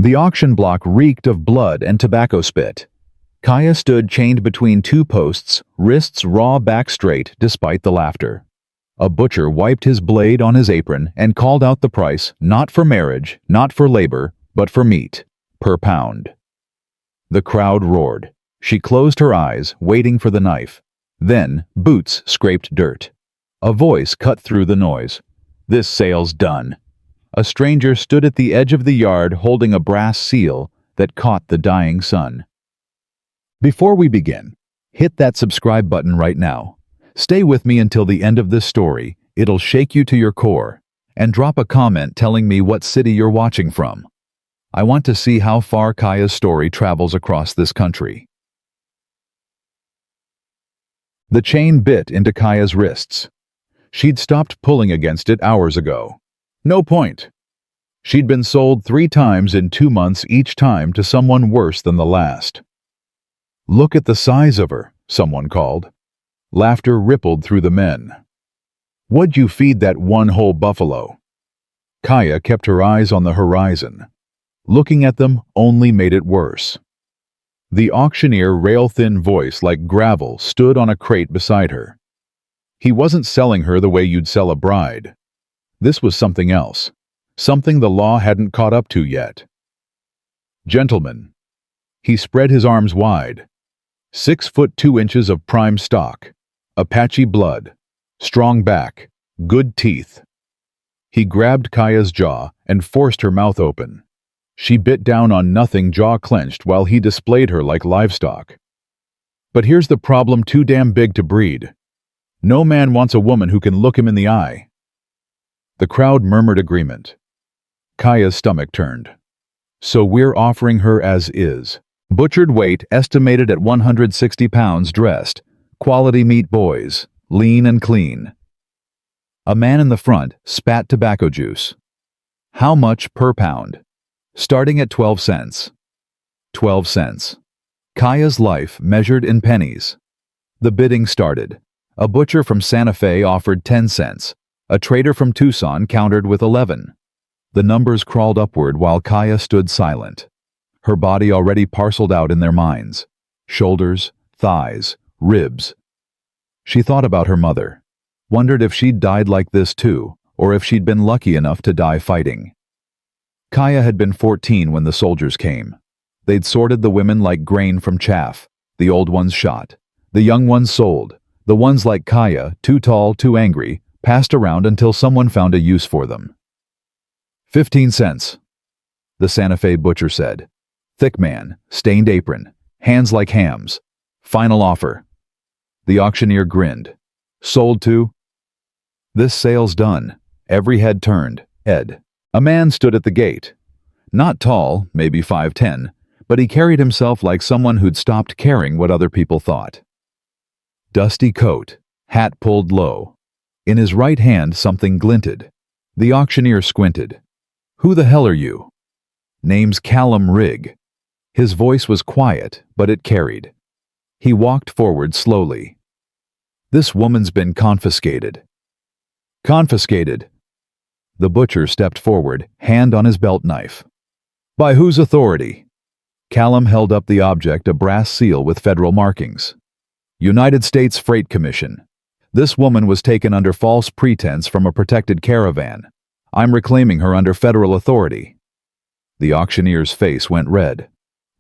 The auction block reeked of blood and tobacco spit. Kaya stood chained between two posts, wrists raw back straight despite the laughter. A butcher wiped his blade on his apron and called out the price, not for marriage, not for labor, but for meat, per pound. The crowd roared. She closed her eyes, waiting for the knife. Then, boots scraped dirt. A voice cut through the noise. "This sale's done." A stranger stood at the edge of the yard holding a brass seal that caught the dying sun. Before we begin, hit that subscribe button right now. Stay with me until the end of this story. It'll shake you to your core. And drop a comment telling me what city you're watching from. I want to see how far Kaya's story travels across this country. The chain bit into Kaya's wrists. She'd stopped pulling against it hours ago. No point. She'd been sold 3 times in 2 months, each time to someone worse than the last. "Look at the size of her," someone called. Laughter rippled through the men. "What'd you feed that one whole buffalo?" Kaya kept her eyes on the horizon. Looking at them only made it worse. The auctioneer, rail-thin voice like gravel, stood on a crate beside her. He wasn't selling her the way you'd sell a bride. This was something else, something the law hadn't caught up to yet. "Gentlemen." He spread his arms wide. 6 foot 2 inches of prime stock, Apache blood, strong back, good teeth. He grabbed Kaya's jaw and forced her mouth open. She bit down on nothing, jaw clenched, while he displayed her like livestock. But here's the problem too damn big to breed. No man wants a woman who can look him in the eye. The crowd murmured agreement. Kaya's stomach turned. "So we're offering her as is. Butchered weight estimated at 160 pounds, dressed. Quality meat, boys. Lean and clean." A man in the front spat tobacco juice. "How much per pound?" "Starting at 12 cents. 12 cents. Kaya's life measured in pennies. The bidding started. A butcher from Santa Fe offered 10 cents. A trader from Tucson countered with 11. The numbers crawled upward while Kaya stood silent. Her body already parceled out in their minds. Shoulders, thighs, ribs. She thought about her mother. Wondered if she'd died like this too, or if she'd been lucky enough to die fighting. Kaya had been 14 when the soldiers came. They'd sorted the women like grain from chaff. The old ones shot. The young ones sold. The ones like Kaya, too tall, too angry, passed around until someone found a use for them. 15 cents, the Santa Fe butcher said. Thick man, stained apron, hands like hams. Final offer. The auctioneer grinned. Sold to? This sale's done. Every head turned. Ed. A man stood at the gate. Not tall, maybe 5'10", but he carried himself like someone who'd stopped caring what other people thought. Dusty coat, hat pulled low. In his right hand something glinted. The auctioneer squinted. Who the hell are you? Name's Callum Rigg. His voice was quiet, but it carried. He walked forward slowly. This woman's been confiscated. Confiscated. The butcher stepped forward, hand on his belt knife. By whose authority? Callum held up the object, a brass seal with federal markings. United States Freight Commission. This woman was taken under false pretense from a protected caravan. I'm reclaiming her under federal authority. The auctioneer's face went red.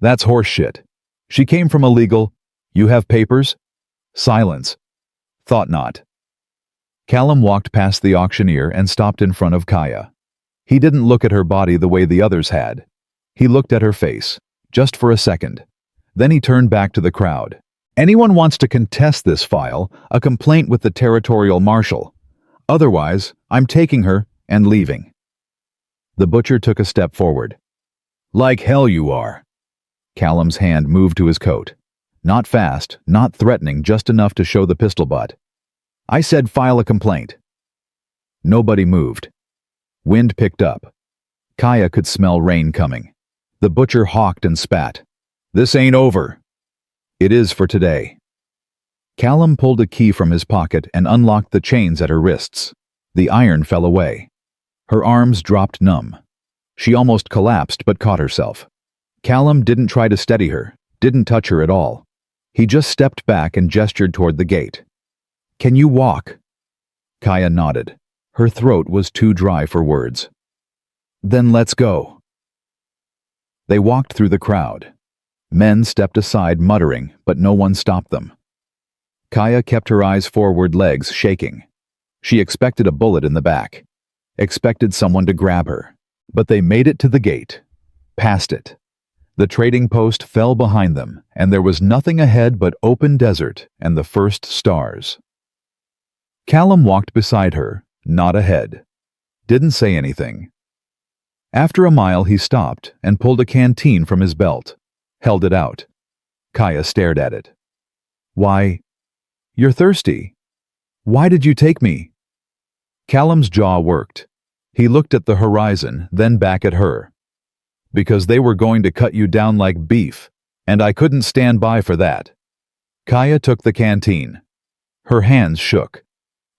That's horseshit. She came from illegal. You have papers? Silence. Thought not. Callum walked past the auctioneer and stopped in front of Kaya. He didn't look at her body the way the others had. He looked at her face, just for a second. Then he turned back to the crowd. Anyone wants to contest this file, a complaint with the territorial marshal. Otherwise, I'm taking her and leaving. The butcher took a step forward. Like hell you are. Callum's hand moved to his coat. Not fast, not threatening, just enough to show the pistol butt. I said file a complaint. Nobody moved. Wind picked up. Kaya could smell rain coming. The butcher hawked and spat. This ain't over. It is for today. Callum pulled a key from his pocket and unlocked the chains at her wrists. The iron fell away. Her arms dropped numb. She almost collapsed but caught herself. Callum didn't try to steady her, didn't touch her at all. He just stepped back and gestured toward the gate. "Can you walk?" Kaya nodded. Her throat was too dry for words. "Then let's go." They walked through the crowd. Men stepped aside muttering, but no one stopped them. Kaya kept her eyes forward, legs shaking. She expected a bullet in the back, expected someone to grab her. But they made it to the gate, past it. The trading post fell behind them, and there was nothing ahead but open desert and the first stars. Callum walked beside her, not ahead. Didn't say anything. After a mile he stopped and pulled a canteen from his belt, held it out. Kaya stared at it. "Why, you're thirsty. Why did you take me?" Callum's jaw worked. He looked at the horizon, then back at her. "Because they were going to cut you down like beef, and I couldn't stand by for that." Kaya took the canteen. Her hands shook.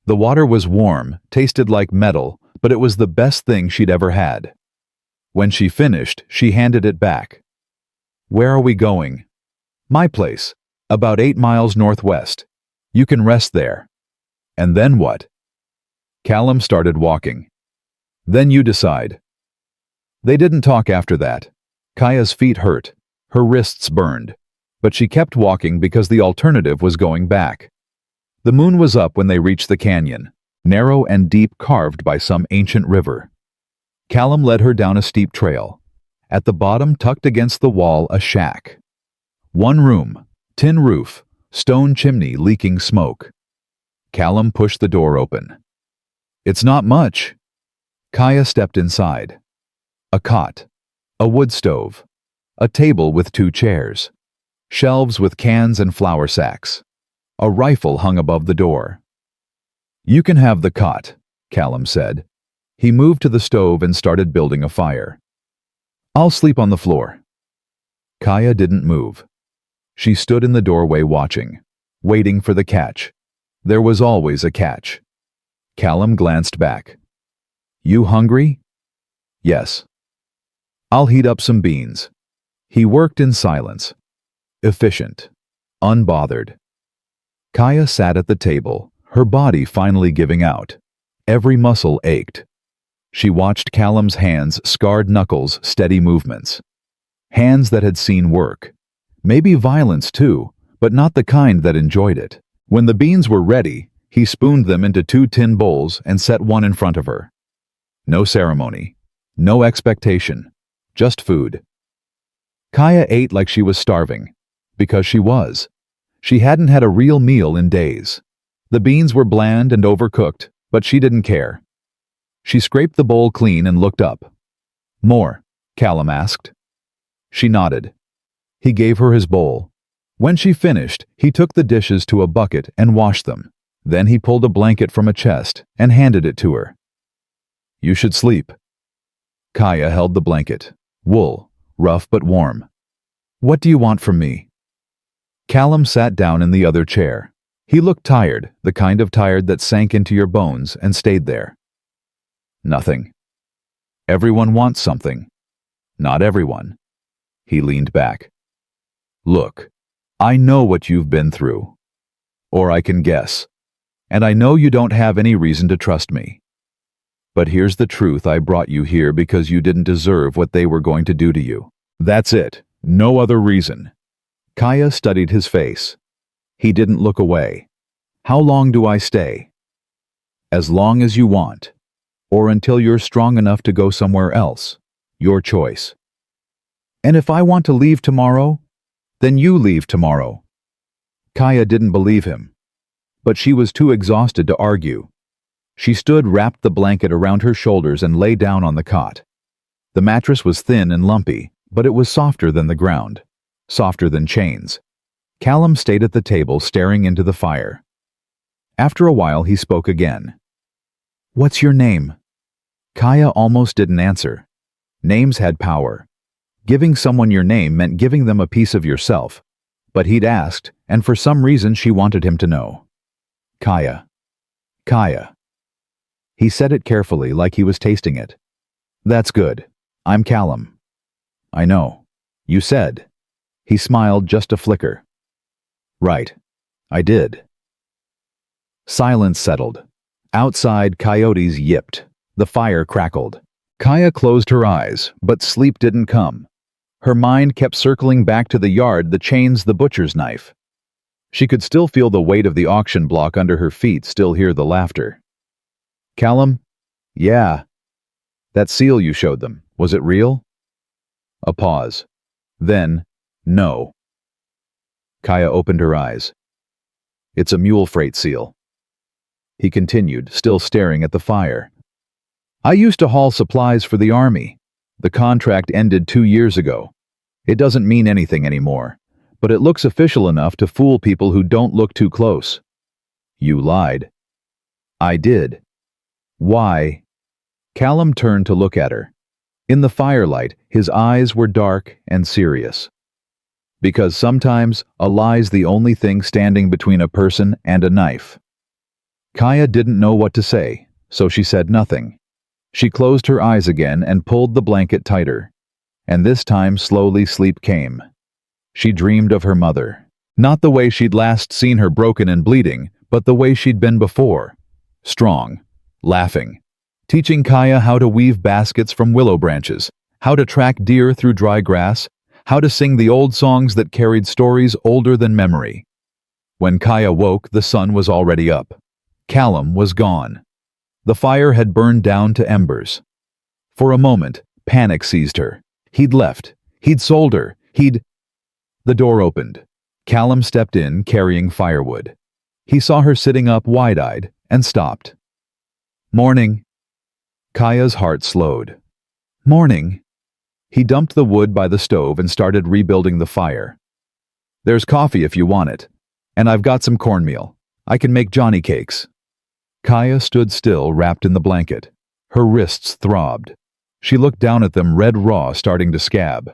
The water was warm, tasted like metal, but it was the best thing she'd ever had. When she finished, she handed it back. "Where are we going?" "My place. About 8 miles northwest. You can rest there." "And then what?" Callum started walking. "Then you decide." They didn't talk after that. Kaya's feet hurt. Her wrists burned. But she kept walking because the alternative was going back. The moon was up when they reached the canyon, narrow and deep, carved by some ancient river. Callum led her down a steep trail. At the bottom, tucked against the wall, a shack. One room, tin roof, stone chimney leaking smoke. Callum pushed the door open. "It's not much." Kaya stepped inside. A cot, a wood stove, a table with 2 chairs, shelves with cans and flour sacks. A rifle hung above the door. "You can have the cot," Callum said. He moved to the stove and started building a fire. "I'll sleep on the floor." Kaya didn't move. She stood in the doorway watching, waiting for the catch. There was always a catch. Callum glanced back. "You hungry?" "Yes." "I'll heat up some beans." He worked in silence. Efficient. Unbothered. Kaya sat at the table, her body finally giving out. Every muscle ached. She watched Callum's hands, scarred knuckles, steady movements. Hands that had seen work. Maybe violence too, but not the kind that enjoyed it. When the beans were ready, he spooned them into 2 tin bowls and set one in front of her. No ceremony. No expectation. Just food. Kaya ate like she was starving. Because she was. She hadn't had a real meal in days. The beans were bland and overcooked, but she didn't care. She scraped the bowl clean and looked up. "More?" Callum asked. She nodded. He gave her his bowl. When she finished, he took the dishes to a bucket and washed them. Then he pulled a blanket from a chest and handed it to her. "You should sleep." Kaya held the blanket. Wool, rough but warm. "What do you want from me?" Callum sat down in the other chair. He looked tired, the kind of tired that sank into your bones and stayed there. "Nothing." "Everyone wants something." "Not everyone." He leaned back. "Look, I know what you've been through. Or I can guess. And I know you don't have any reason to trust me. But here's the truth: I brought you here because you didn't deserve what they were going to do to you. That's it. No other reason." Kaya studied his face. He didn't look away. "How long do I stay?" "As long as you want. Or until you're strong enough to go somewhere else. Your choice." "And if I want to leave tomorrow?" "Then you leave tomorrow." Kaya didn't believe him. But she was too exhausted to argue. She stood, wrapped the blanket around her shoulders, and lay down on the cot. The mattress was thin and lumpy, but it was softer than the ground. Softer than chains. Callum stayed at the table, staring into the fire. After a while, he spoke again. "What's your name?" Kaya almost didn't answer. Names had power. Giving someone your name meant giving them a piece of yourself. But he'd asked, and for some reason she wanted him to know. "Kaya." "Kaya." He said it carefully, like he was tasting it. "That's good. I'm Callum. I know. You said. He smiled just a flicker. Right. I did. Silence settled. Outside, coyotes yipped. The fire crackled. Kaya closed her eyes, but sleep didn't come. Her mind kept circling back to the yard, the chains, the butcher's knife. She could still feel the weight of the auction block under her feet, still hear the laughter. Callum? Yeah. That seal you showed them, was it real? A pause. Then, no. Kaya opened her eyes. It's a mule freight seal. He continued, still staring at the fire. I used to haul supplies for the army. The contract ended 2 years ago. It doesn't mean anything anymore, but it looks official enough to fool people who don't look too close. You lied. I did. Why? Callum turned to look at her. In the firelight, his eyes were dark and serious. Because sometimes a lie's the only thing standing between a person and a knife. Kaya didn't know what to say, so she said nothing. She closed her eyes again and pulled the blanket tighter. And this time slowly sleep came. She dreamed of her mother. Not the way she'd last seen her broken and bleeding, but the way she'd been before. Strong, laughing, teaching Kaya how to weave baskets from willow branches, how to track deer through dry grass, how to sing the old songs that carried stories older than memory. When Kaya woke, the sun was already up. Callum was gone. The fire had burned down to embers. For a moment, panic seized her. He'd left. He'd sold her. The door opened. Callum stepped in, carrying firewood. He saw her sitting up wide-eyed and stopped. Morning. Kaya's heart slowed. Morning. He dumped the wood by the stove and started rebuilding the fire. There's coffee if you want it. And I've got some cornmeal. I can make Johnny cakes. Kaya stood still, wrapped in the blanket. Her wrists throbbed. She looked down at them, red raw, starting to scab.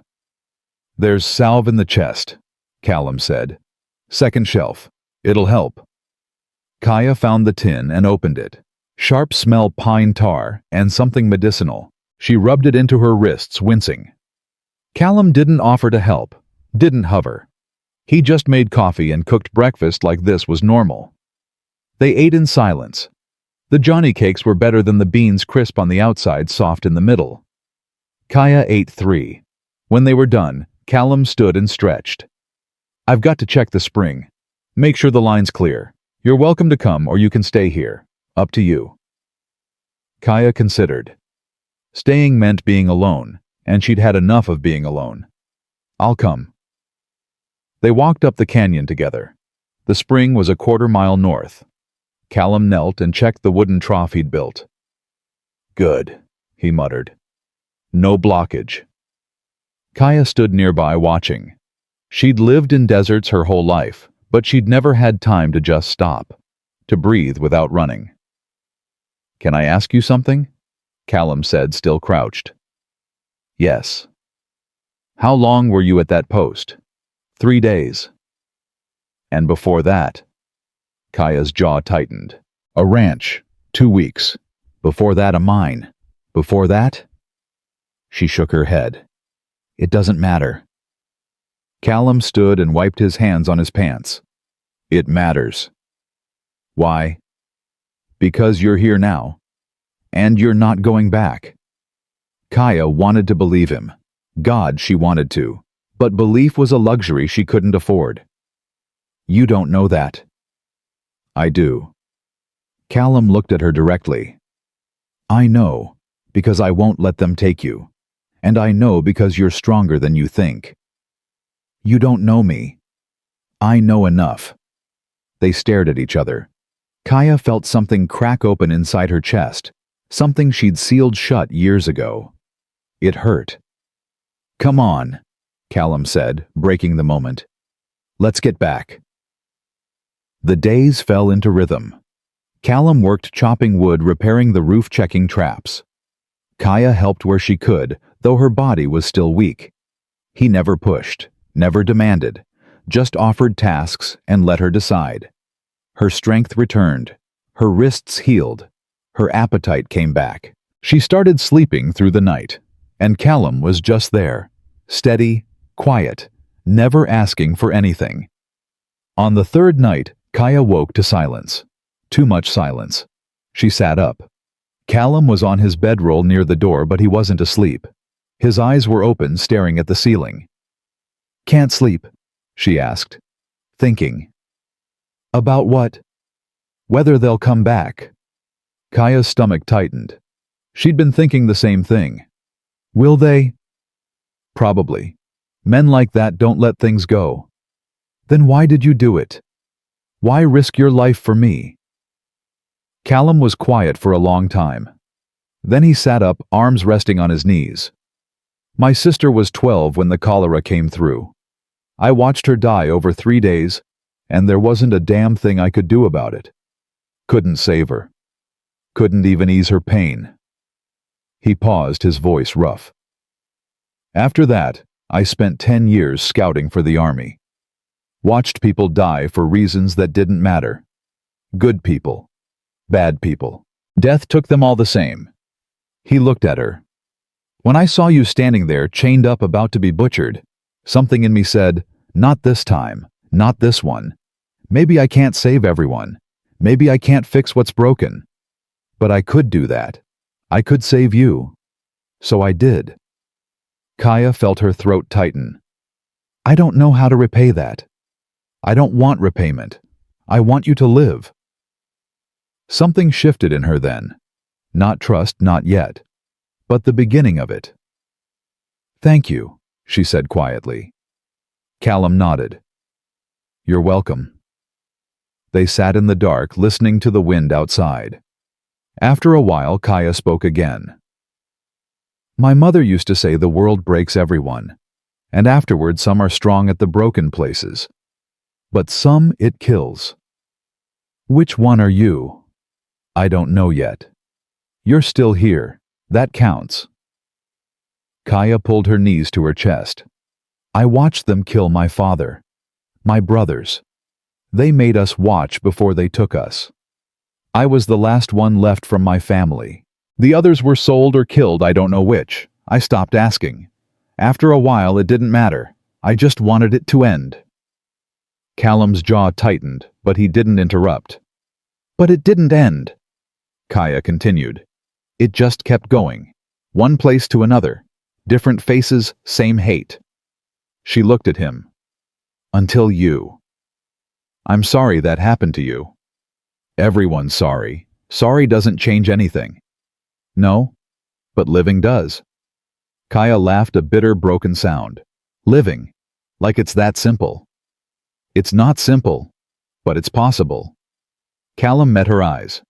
There's salve in the chest, Callum said. Second shelf. It'll help. Kaya found the tin and opened it. Sharp smell pine tar and something medicinal. She rubbed it into her wrists, wincing. Callum didn't offer to help, didn't hover. He just made coffee and cooked breakfast like this was normal. They ate in silence. The Johnny cakes were better than the beans, crisp on the outside, soft in the middle. Kaya ate 3. When they were done, Callum stood and stretched. I've got to check the spring. Make sure the line's clear. You're welcome to come or you can stay here. Up to you. Kaya considered. Staying meant being alone, and she'd had enough of being alone. I'll come. They walked up the canyon together. The spring was a 1/4 mile north. Callum knelt and checked the wooden trough he'd built. Good, he muttered. No blockage. Kaya stood nearby watching. She'd lived in deserts her whole life, but she'd never had time to just stop, to breathe without running. Can I ask you something? Callum said, still crouched. Yes. How long were you at that post? 3 days. And before that? Kaya's jaw tightened. A ranch, 2 weeks. Before that, a mine. Before that? She shook her head. It doesn't matter. Callum stood and wiped his hands on his pants. It matters. Why? Because you're here now. And you're not going back. Kaya wanted to believe him. God, she wanted to. But belief was a luxury she couldn't afford. You don't know that. I do. Callum looked at her directly. I know, because I won't let them take you. And I know because you're stronger than you think. You don't know me. I know enough. They stared at each other. Kaya felt something crack open inside her chest, something she'd sealed shut years ago. It hurt. Come on, Callum said, breaking the moment. Let's get back. The days fell into rhythm. Callum worked chopping wood, repairing the roof, checking traps. Kaya helped where she could, though her body was still weak. He never pushed, never demanded, just offered tasks and let her decide. Her strength returned. Her wrists healed. Her appetite came back. She started sleeping through the night. And Callum was just there, steady, quiet, never asking for anything. On the third night, Kaya woke to silence. Too much silence. She sat up. Callum was on his bedroll near the door, but he wasn't asleep. His eyes were open, staring at the ceiling. "Can't sleep?" she asked. Thinking. "About what?" "Whether they'll come back." Kaya's stomach tightened. She'd been thinking the same thing. Will they? Probably. Men like that don't let things go. Then why did you do it? Why risk your life for me? Callum was quiet for a long time. Then he sat up, arms resting on his knees. "My sister was 12 when the cholera came through. I watched her die over 3 days, and there wasn't a damn thing I could do about it. Couldn't save her. Couldn't even ease her pain." He paused, his voice rough. "After that, I spent 10 years scouting for the army. Watched people die for reasons that didn't matter. Good people. Bad people. Death took them all the same." He looked at her. "When I saw you standing there, chained up, about to be butchered, something in me said, not this time, not this one. Maybe I can't save everyone. Maybe I can't fix what's broken. But I could do that. I could save you. So I did." Kaya felt her throat tighten. "I don't know how to repay that. I don't want repayment. I want you to live." Something shifted in her then. Not trust, not yet. But the beginning of it. "Thank you," she said quietly. Callum nodded. "You're welcome." They sat in the dark, listening to the wind outside. After a while, Kaya spoke again. "My mother used to say the world breaks everyone, and afterward some are strong at the broken places. But some it kills. Which one are you? I don't know yet. You're still here. That counts." Kaya pulled her knees to her chest. "I watched them kill my father. My brothers. They made us watch before they took us. I was the last one left from my family. The others were sold or killed, I don't know which. I stopped asking. After a while, it didn't matter. I just wanted it to end." Callum's jaw tightened, but he didn't interrupt. "But it didn't end," Kaya continued. "It just kept going. One place to another. Different faces, same hate." She looked at him. "Until you. I'm sorry that happened to you. Everyone's sorry. Sorry doesn't change anything." "No, but living does." Kaya laughed, a bitter, broken sound. "Living. Like it's that simple." "It's not simple, but it's possible." Callum met her eyes.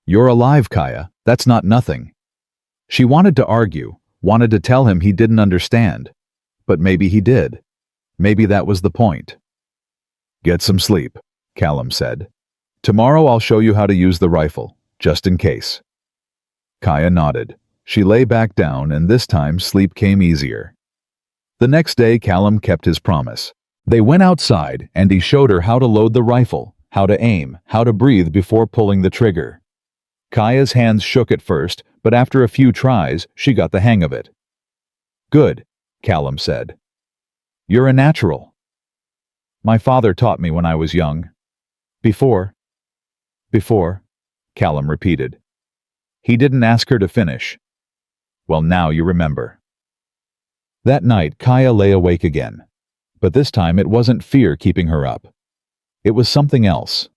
"You're alive, Kaya. That's not nothing." She wanted to argue, wanted to tell him he didn't understand. But maybe he did. Maybe that was the point. "Get some sleep," Callum said. "Tomorrow I'll show you how to use the rifle, just in case." Kaya nodded. She lay back down, and this time sleep came easier. The next day, Callum kept his promise. They went outside, and he showed her how to load the rifle, how to aim, how to breathe before pulling the trigger. Kaya's hands shook at first, but after a few tries, she got the hang of it. "Good," Callum said. "You're a natural." "My father taught me when I was young." Before, Callum repeated. He didn't ask her to finish. "Well, now you remember." That night, Kaya lay awake again. But this time it wasn't fear keeping her up. It was something else.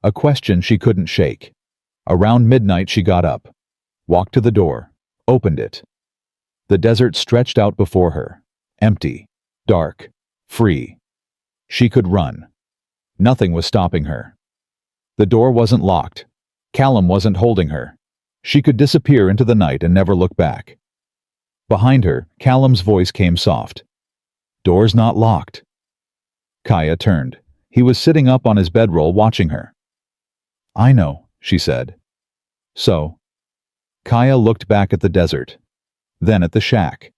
A question she couldn't shake. Around midnight she got up, walked to the door, opened it. The desert stretched out before her, empty, dark, free. She could run. Nothing was stopping her. The door wasn't locked. Callum wasn't holding her. She could disappear into the night and never look back. Behind her, Callum's voice came soft. "Door's not locked." Kaya turned. He was sitting up on his bedroll watching her. "I know," she said. "So?" Kaya looked back at the desert, then at the shack,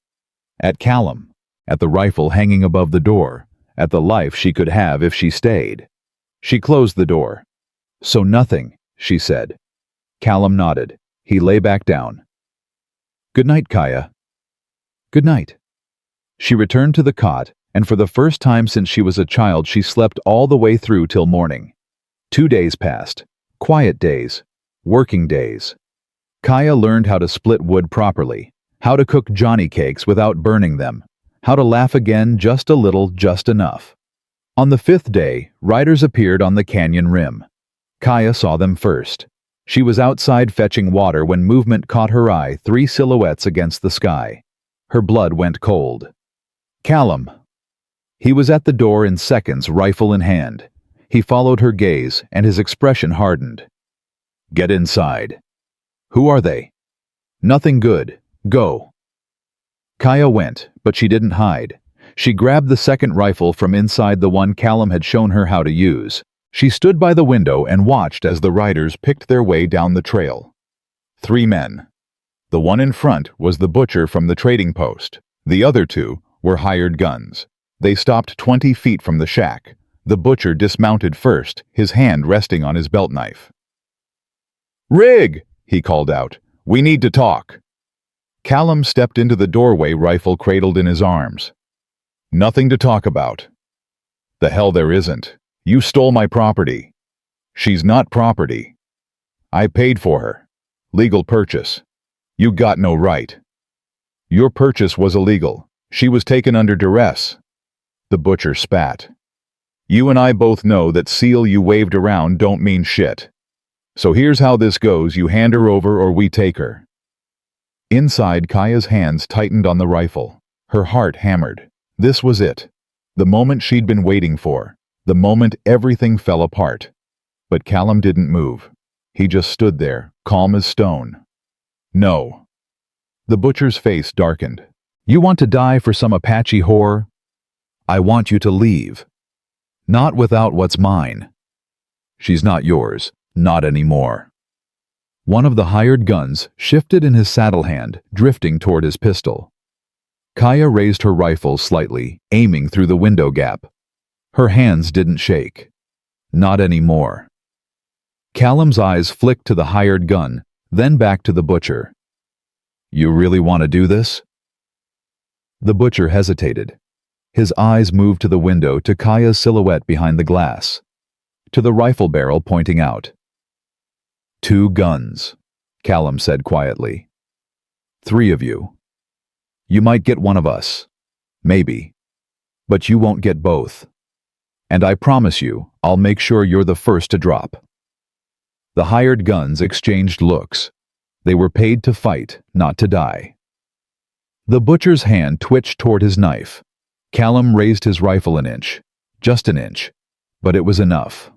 at Callum, at the rifle hanging above the door, at the life she could have if she stayed. She closed the door. "So nothing," she said. Callum nodded. He lay back down. "Good night, Kaya." Good night." She returned to the cot, and for the first time since she was a child she slept all the way through till morning. 2 days passed. Quiet days. Working days. Kaya learned how to split wood properly, how to cook Johnny cakes without burning them, how to laugh again just a little, just enough. On the 5th day, riders appeared on the canyon rim. Kaya saw them first. She was outside fetching water when movement caught her eye, 3 silhouettes against the sky. Her blood went cold. Callum. He was at the door in seconds, rifle in hand. He followed her gaze, and his expression hardened. "Get inside." "Who are they?" "Nothing good. Go." Kaya went, but she didn't hide. She grabbed the second rifle from inside the one Callum had shown her how to use. She stood by the window and watched as the riders picked their way down the trail. 3 men. The one in front was the butcher from the trading post. The other 2 were hired guns. They stopped 20 feet from the shack. The butcher dismounted first, his hand resting on his belt knife. "Rig!" he called out. "We need to talk." Callum stepped into the doorway, rifle cradled in his arms. "Nothing to talk about." "The hell there isn't. You stole my property." "She's not property. I paid for her. Legal purchase. You got no right." "Your purchase was illegal. She was taken under duress." The butcher spat. "You and I both know that seal you waved around don't mean shit. So here's how this goes, you hand her over or we take her." Inside, Kaya's hands tightened on the rifle. Her heart hammered. This was it. The moment she'd been waiting for. The moment everything fell apart. But Callum didn't move. He just stood there, calm as stone. "No." The butcher's face darkened. "You want to die for some Apache whore? I want you to leave. Not without what's mine. She's not yours. Not anymore." One of the hired guns shifted in his saddle hand, drifting toward his pistol. Kaya raised her rifle slightly, aiming through the window gap. Her hands didn't shake. Not anymore. Callum's eyes flicked to the hired gun, then back to the butcher. "You really want to do this?" The butcher hesitated. His eyes moved to the window, to Kaya's silhouette behind the glass, to the rifle barrel pointing out. 2 guns, Callum said quietly. 3 of you. You might get one of us. Maybe. But you won't get both. And I promise you, I'll make sure you're the first to drop. The hired guns exchanged looks. They were paid to fight, not to die. The butcher's hand twitched toward his knife. Callum raised his rifle an inch. Just an inch. But it was enough.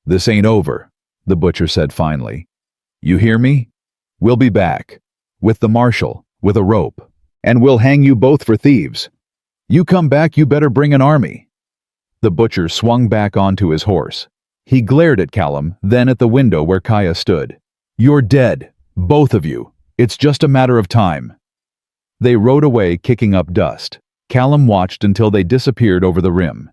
"This ain't over," the butcher said finally. "You hear me? We'll be back. With the marshal, with a rope. And we'll hang you both for thieves. You come back, you better bring an army." The butcher swung back onto his horse. He glared at Callum, then at the window where Kaya stood. "You're dead. Both of you. It's just a matter of time." They rode away, kicking up dust. Callum watched until they disappeared over the rim.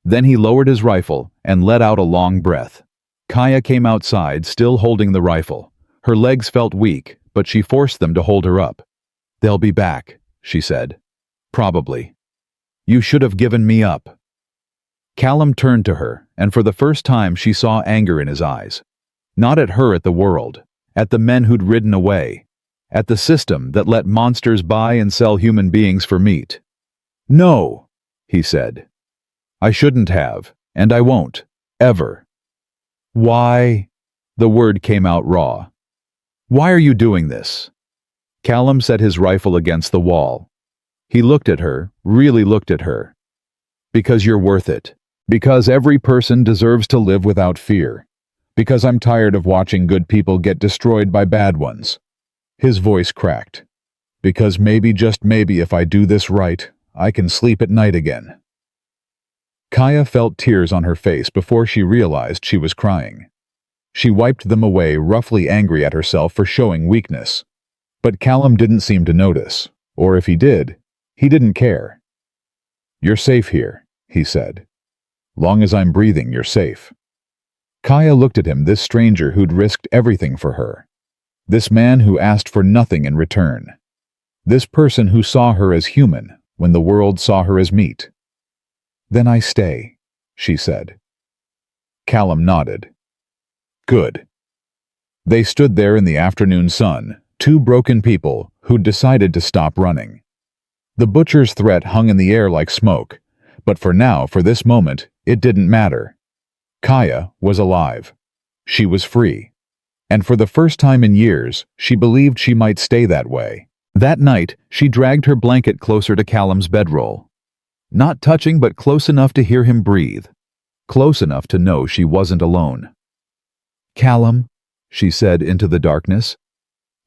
Then he lowered his rifle and let out a long breath. Kaya came outside, still holding the rifle. Her legs felt weak, but she forced them to hold her up. "They'll be back," she said. "Probably. You should have given me up." Callum turned to her, and for the first time she saw anger in his eyes. Not at her, at the world, at the men who'd ridden away, at the system that let monsters buy and sell human beings for meat. "No," he said. "I shouldn't have, and I won't, ever." "Why?" The word came out raw. "Why are you doing this?" Callum set his rifle against the wall. He looked at her, really looked at her. "Because you're worth it. Because every person deserves to live without fear. Because I'm tired of watching good people get destroyed by bad ones." His voice cracked. "Because maybe, just maybe, if I do this right, I can sleep at night again." Kaya felt tears on her face before she realized she was crying. She wiped them away, roughly angry at herself for showing weakness. But Callum didn't seem to notice, or if he did, he didn't care. "You're safe here," he said. "Long as I'm breathing, you're safe." Kaya looked at him, this stranger who'd risked everything for her. This man who asked for nothing in return. This person who saw her as human when the world saw her as meat. Then I stay, she said. Callum nodded. Good. They stood there in the afternoon sun, two broken people who'd decided to stop running. The butcher's threat hung in the air like smoke, but for now, for this moment, it didn't matter. Kaya was alive. She was free. And for the first time in years, she believed she might stay that way. That night, she dragged her blanket closer to Callum's bedroll. Not touching, but close enough to hear him breathe. Close enough to know she wasn't alone. Callum, she said into the darkness.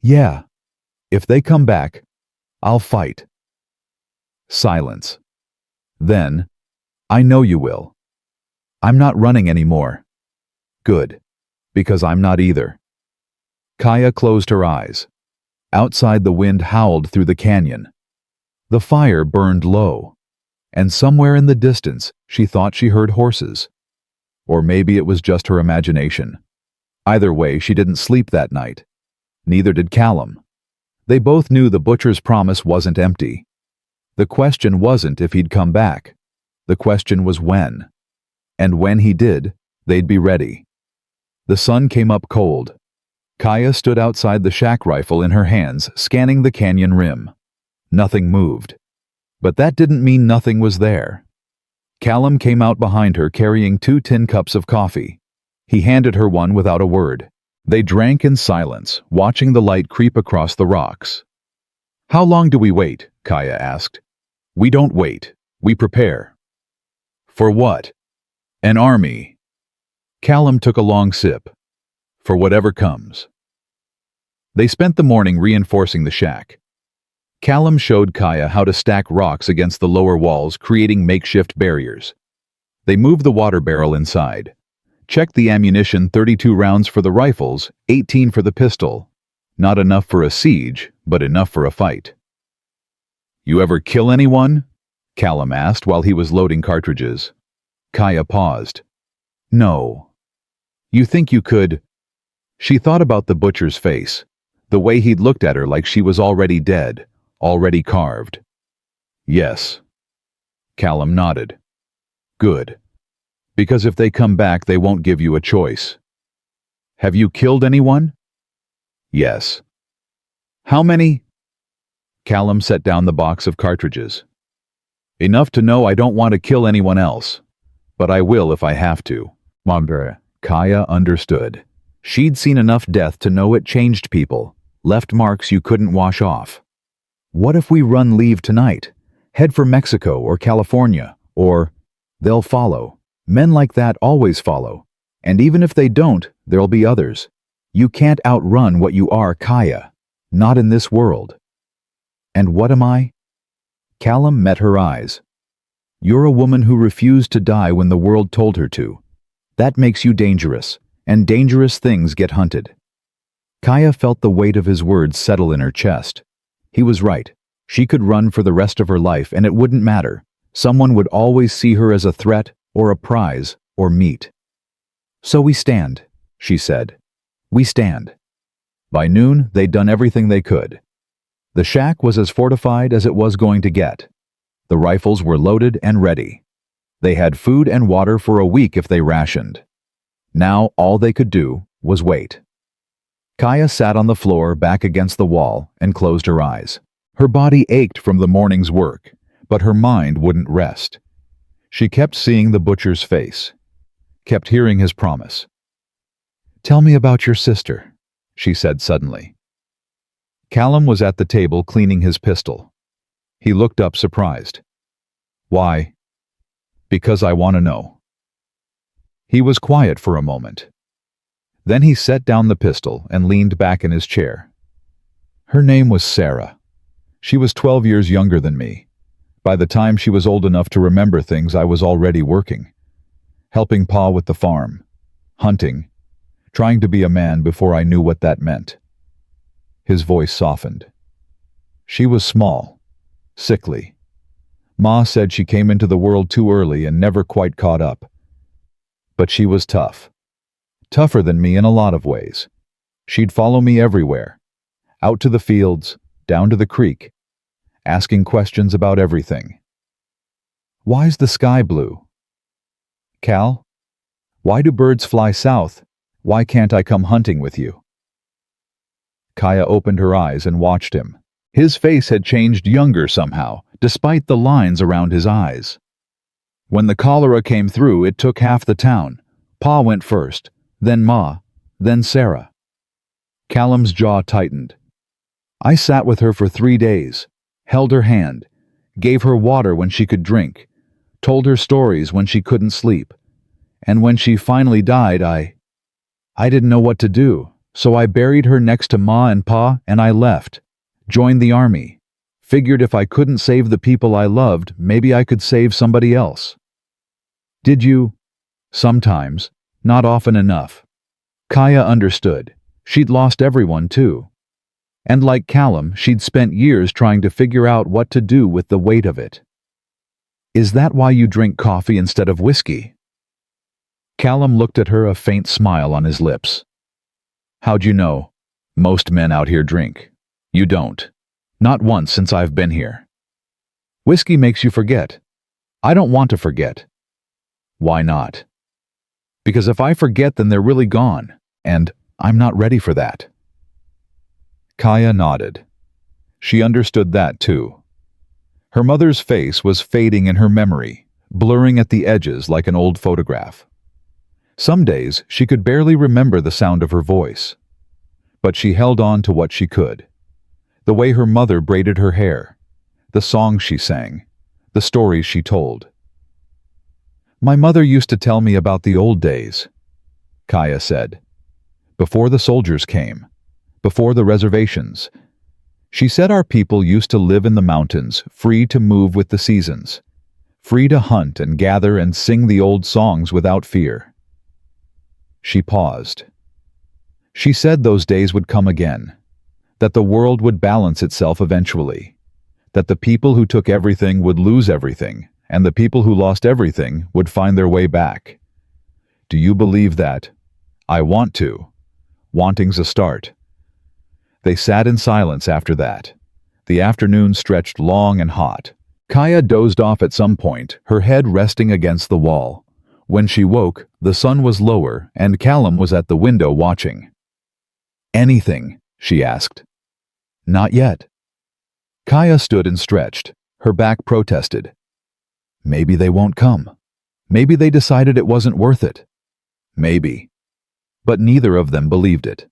Yeah. If they come back, I'll fight. Silence. Then, I know you will. I'm not running anymore. Good. Because I'm not either. Kaya closed her eyes. Outside, the wind howled through the canyon. The fire burned low, and somewhere in the distance she thought she heard horses. Or maybe it was just her imagination. Either way, she didn't sleep that night. Neither did Callum. They both knew the butcher's promise wasn't empty. The question wasn't if he'd come back. The question was when. And when he did, they'd be ready. The sun came up cold. Kaya stood outside the shack, rifle in her hands, scanning the canyon rim. Nothing moved. But that didn't mean nothing was there. Callum came out behind her carrying 2 tin cups of coffee. He handed her one without a word. They drank in silence, watching the light creep across the rocks. How long do we wait? Kaya asked. We don't wait. We prepare. For what? An army. Callum took a long sip. For whatever comes. They spent the morning reinforcing the shack. Callum showed Kaya how to stack rocks against the lower walls, creating makeshift barriers. They moved the water barrel inside. Checked the ammunition, 32 rounds for the rifles, 18 for the pistol. Not enough for a siege, but enough for a fight. You ever kill anyone? Callum asked while he was loading cartridges. Kaya paused. No. You think you could? She thought about the butcher's face, the way he'd looked at her like she was already dead, already carved. Yes. Callum nodded. Good. Because if they come back, they won't give you a choice. Have you killed anyone? Yes. How many? Callum set down the box of cartridges. Enough to know I don't want to kill anyone else, but I will if I have to. Kaya understood. She'd seen enough death to know it changed people, left marks you couldn't wash off. What if we run leave tonight? Head for Mexico or California, or they'll follow. Men like that always follow. And even if they don't, there'll be others. You can't outrun what you are, Kaya. Not in this world. And what am I? Callum met her eyes. You're a woman who refused to die when the world told her to. That makes you dangerous, and dangerous things get hunted. Kaya felt the weight of his words settle in her chest. He was right. She could run for the rest of her life, and it wouldn't matter. Someone would always see her as a threat, or a prize, or meat. So we stand, she said. We stand. By noon, they'd done everything they could. The shack was as fortified as it was going to get. The rifles were loaded and ready. They had food and water for a week if they rationed. Now all they could do was wait. Kaya sat on the floor back against the wall and closed her eyes. Her body ached from the morning's work, but her mind wouldn't rest. She kept seeing the butcher's face, kept hearing his promise. Tell me about your sister, she said suddenly. Callum was at the table cleaning his pistol. He looked up surprised. Why? Because I want to know. He was quiet for a moment. Then he set down the pistol and leaned back in his chair. Her name was Sarah. She was 12 years younger than me. By the time she was old enough to remember things, I was already working. Helping Pa with the farm. Hunting. Trying to be a man before I knew what that meant. His voice softened. She was small. Sickly. Ma said she came into the world too early and never quite caught up. But she was tough. Tougher than me in a lot of ways. She'd follow me everywhere. Out to the fields, down to the creek, asking questions about everything. Why's the sky blue? Cal? Why do birds fly south? Why can't I come hunting with you? Kaya opened her eyes and watched him. His face had changed younger somehow, despite the lines around his eyes. When the cholera came through, it took half the town. Pa went first, then Ma, then Sarah. Callum's jaw tightened. I sat with her for 3 days, held her hand, gave her water when she could drink, told her stories when she couldn't sleep. And when she finally died, I didn't know what to do, so I buried her next to Ma and Pa and I left, joined the army, figured if I couldn't save the people I loved, maybe I could save somebody else. Did you? Sometimes, not often enough. Kaya understood. She'd lost everyone too. And like Callum, she'd spent years trying to figure out what to do with the weight of it. Is that why you drink coffee instead of whiskey? Callum looked at her, a faint smile on his lips. How'd you know? Most men out here drink. You don't. Not once since I've been here. Whiskey makes you forget. I don't want to forget. Why not? Because if I forget, then they're really gone, and I'm not ready for that. Kaya nodded. She understood that too. Her mother's face was fading in her memory, blurring at the edges like an old photograph. Some days she could barely remember the sound of her voice. But she held on to what she could. The way her mother braided her hair, the songs she sang, the stories she told. My mother used to tell me about the old days, Kaya said. Before the soldiers came, before the reservations. She said our people used to live in the mountains, free to move with the seasons, free to hunt and gather and sing the old songs without fear. She paused. She said those days would come again, that the world would balance itself eventually, that the people who took everything would lose everything, and the people who lost everything would find their way back. Do you believe that? I want to. Wanting's a start. They sat in silence after that. The afternoon stretched long and hot. Kaya dozed off at some point, her head resting against the wall. When she woke, the sun was lower and Callum was at the window watching. Anything? She asked. Not yet. Kaya stood and stretched. Her back protested. Maybe they won't come. Maybe they decided it wasn't worth it. Maybe. But neither of them believed it.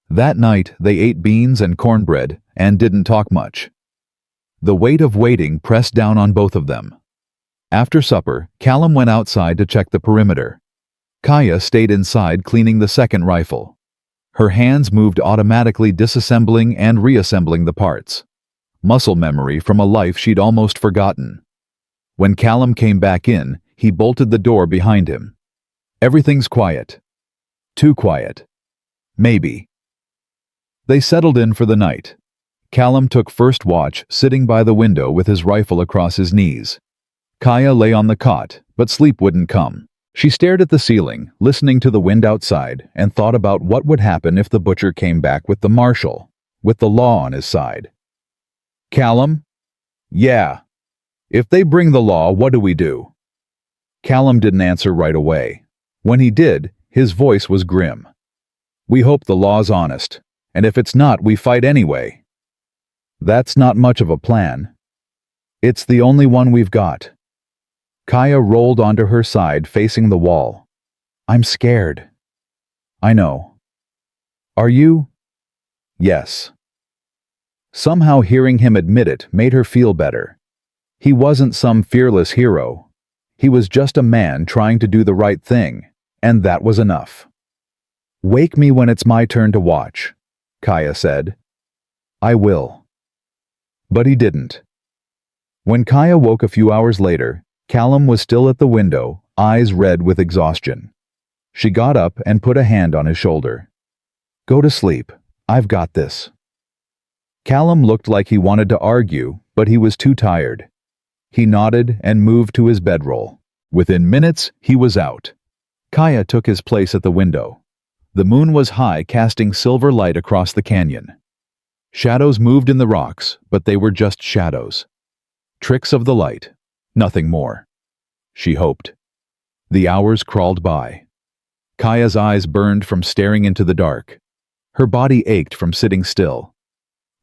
That night, they ate beans and cornbread and didn't talk much. The weight of waiting pressed down on both of them. After supper, Callum went outside to check the perimeter. Kaya stayed inside cleaning the second rifle. Her hands moved automatically, disassembling and reassembling the parts. Muscle memory from a life she'd almost forgotten. When Callum came back in, he bolted the door behind him. Everything's quiet. Too quiet. Maybe. They settled in for the night. Callum took first watch, sitting by the window with his rifle across his knees. Kaya lay on the cot, but sleep wouldn't come. She stared at the ceiling, listening to the wind outside, and thought about what would happen if the butcher came back with the marshal, with the law on his side. Callum? Yeah. If they bring the law, what do we do? Callum didn't answer right away. When he did, his voice was grim. We hope the law's honest, and if it's not, we fight anyway. That's not much of a plan. It's the only one we've got. Kaya rolled onto her side, facing the wall. I'm scared. I know. Are you? Yes. Somehow hearing him admit it made her feel better. He wasn't some fearless hero. He was just a man trying to do the right thing, and that was enough. Wake me when it's my turn to watch, Kaya said. I will. But he didn't. When Kaya woke a few hours later, Callum was still at the window, eyes red with exhaustion. She got up and put a hand on his shoulder. Go to sleep. I've got this. Callum looked like he wanted to argue, but he was too tired. He nodded and moved to his bedroll. Within minutes, he was out. Kaya took his place at the window. The moon was high, casting silver light across the canyon. Shadows moved in the rocks, but they were just shadows. Tricks of the light, nothing more. She hoped. The hours crawled by. Kaya's eyes burned from staring into the dark. Her body ached from sitting still.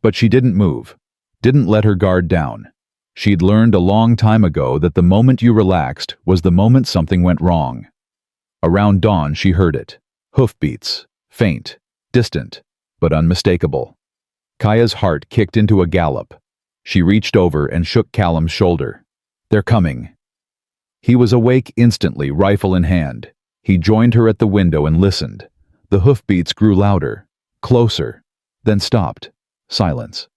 But she didn't move, didn't let her guard down. She'd learned a long time ago that the moment you relaxed was the moment something went wrong. Around dawn she heard it. Hoofbeats, faint, distant, but unmistakable. Kaya's heart kicked into a gallop. She reached over and shook Callum's shoulder. "They're coming." He was awake instantly, rifle in hand. He joined her at the window and listened. The hoofbeats grew louder, closer, then stopped. Silence.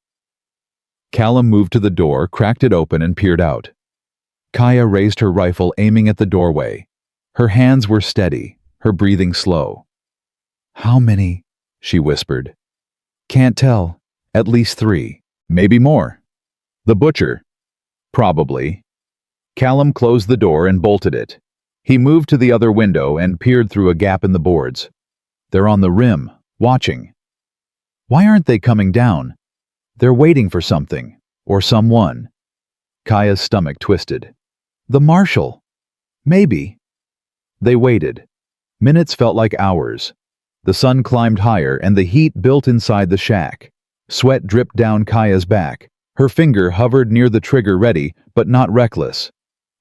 Callum moved to the door, cracked it open, and peered out. Kaya raised her rifle, aiming at the doorway. Her hands were steady, her breathing slow. "How many?" she whispered. "Can't tell. At least 3. Maybe more." "The butcher?" "Probably." Callum closed the door and bolted it. He moved to the other window and peered through a gap in the boards. "They're on the rim, watching." "Why aren't they coming down?" "They're waiting for something, or someone." Kaya's stomach twisted. "The marshal." "Maybe." They waited. Minutes felt like hours. The sun climbed higher and the heat built inside the shack. Sweat dripped down Kaya's back. Her finger hovered near the trigger, ready, but not reckless.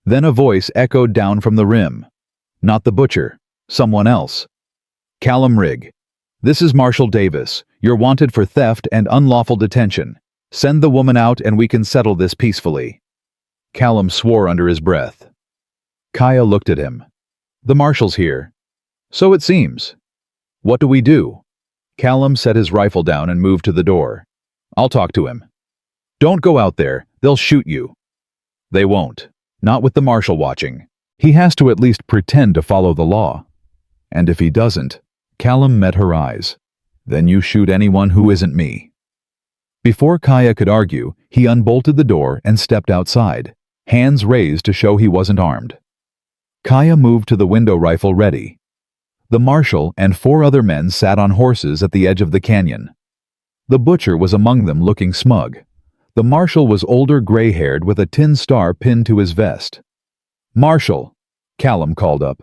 Then a voice echoed down from the rim. "Not the butcher. Someone else." "Callum Rigg. This is Marshal Davis. You're wanted for theft and unlawful detention. Send the woman out and we can settle this peacefully." Callum swore under his breath. Kaya looked at him. "The marshal's here." "So it seems." "What do we do?" Callum set his rifle down and moved to the door. "I'll talk to him." "Don't go out there. They'll shoot you." "They won't. Not with the marshal watching. He has to at least pretend to follow the law. And if he doesn't..." Callum met her eyes. "Then you shoot anyone who isn't me." Before Kaya could argue, he unbolted the door and stepped outside, hands raised to show he wasn't armed. Kaya moved to the window, rifle ready. The marshal and 4 other men sat on horses at the edge of the canyon. The butcher was among them, looking smug. The marshal was older, gray-haired, with a tin star pinned to his vest. "Marshal," Callum called up.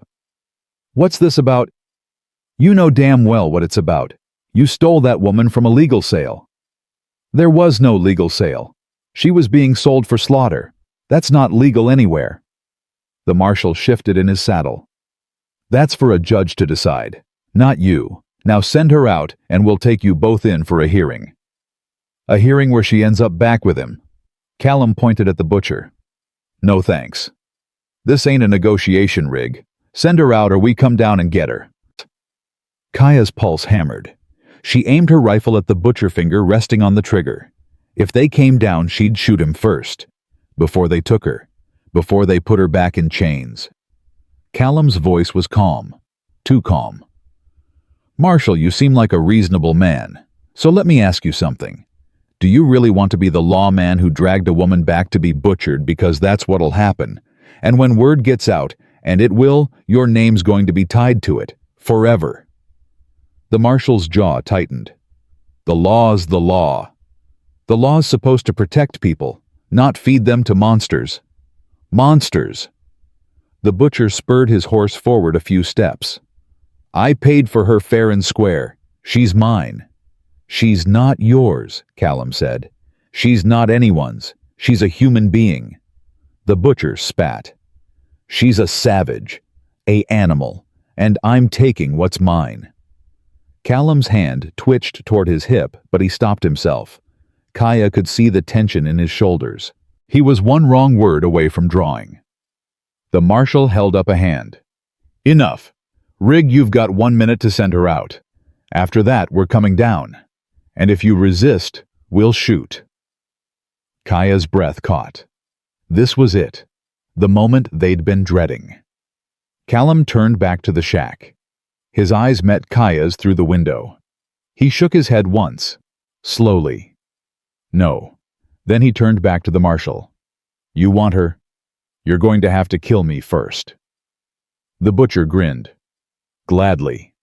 "What's this about?" "You know damn well what it's about. You stole that woman from a legal sale." "There was no legal sale. She was being sold for slaughter. That's not legal anywhere." The marshal shifted in his saddle. "That's for a judge to decide, not you. Now send her out and we'll take you both in for a hearing." "A hearing where she ends up back with him?" Callum pointed at the butcher. "No thanks. This ain't a negotiation, Rigg. Send her out or we come down and get her." Kaya's pulse hammered. She aimed her rifle at the butcher, finger resting on the trigger. If they came down, she'd shoot him first. Before they took her. Before they put her back in chains. Callum's voice was calm. Too calm. "Marshal, you seem like a reasonable man. So let me ask you something. Do you really want to be the lawman who dragged a woman back to be butchered because that's what'll happen? And when word gets out, and it will, your name's going to be tied to it. Forever." The marshal's jaw tightened. "The law's the law. The law's supposed to protect people, not feed them to monsters." "Monsters." The butcher spurred his horse forward a few steps. "I paid for her fair and square. She's mine." "She's not yours," Callum said. "She's not anyone's. She's a human being." The butcher spat. "She's a savage, a animal, and I'm taking what's mine." Callum's hand twitched toward his hip, but he stopped himself. Kaya could see the tension in his shoulders. He was one wrong word away from drawing. The marshal held up a hand. "Enough. Rigg, you've got 1 minute to send her out. After that, we're coming down. And if you resist, we'll shoot." Kaya's breath caught. This was it. The moment they'd been dreading. Callum turned back to the shack. His eyes met Kaya's through the window. He shook his head once, slowly. "No." Then he turned back to the marshal. "You want her? You're going to have to kill me first." The butcher grinned. "Gladly."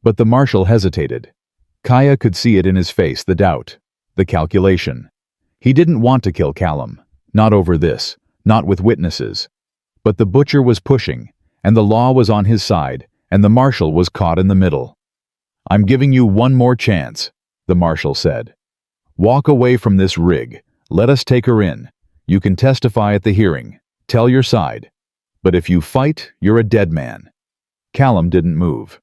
But the marshal hesitated. Kaya could see it in his face, the doubt. The calculation. He didn't want to kill Callum. Not over this. Not with witnesses. But the butcher was pushing, and the law was on his side, and the marshal was caught in the middle. "I'm giving you one more chance," the marshal said. "Walk away from this rig. Let us take her in. You can testify at the hearing. Tell your side. But if you fight, you're a dead man." Callum didn't move.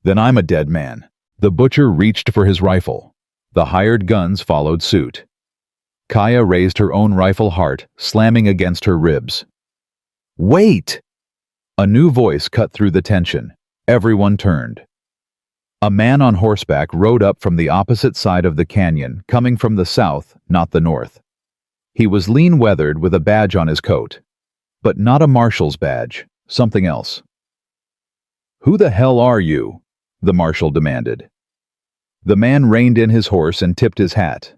"Then I'm a dead man." The butcher reached for his rifle. The hired guns followed suit. Kaya raised her own rifle heart, slamming against her ribs. "Wait!" A new voice cut through the tension. Everyone turned. A man on horseback rode up from the opposite side of the canyon, coming from the south, not the north. He was lean-weathered with a badge on his coat. But not a marshal's badge, something else. "Who the hell are you?" the marshal demanded. The man reined in his horse and tipped his hat.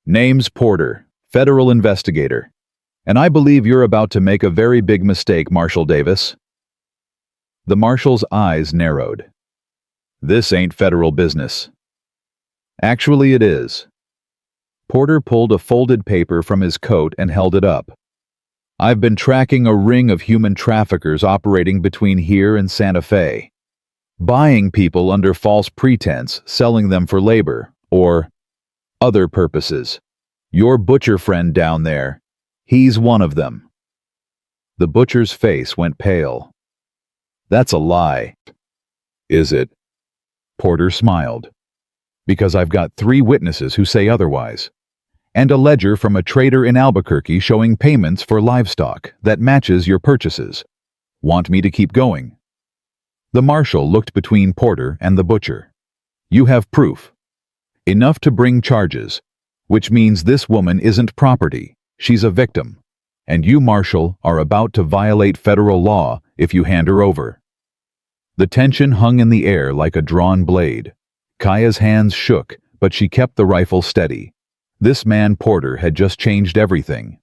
"Name's Porter, federal investigator. And I believe you're about to make a very big mistake, Marshal Davis." The marshal's eyes narrowed. "This ain't federal business." "Actually, it is." Porter pulled a folded paper from his coat and held it up. "I've been tracking a ring of human traffickers operating between here and Santa Fe. Buying people under false pretense, selling them for labor, or other purposes. Your butcher friend down there, he's one of them." The butcher's face went pale. "That's a lie." "Is it?" Porter smiled. "Because I've got 3 witnesses who say otherwise. And a ledger from a trader in Albuquerque showing payments for livestock that matches your purchases. Want me to keep going?" The marshal looked between Porter and the butcher. "You have proof. Enough to bring charges, which means this woman isn't property, she's a victim. And you, Marshal, are about to violate federal law if you hand her over." The tension hung in the air like a drawn blade. Kaya's hands shook, but she kept the rifle steady. This man Porter had just changed everything.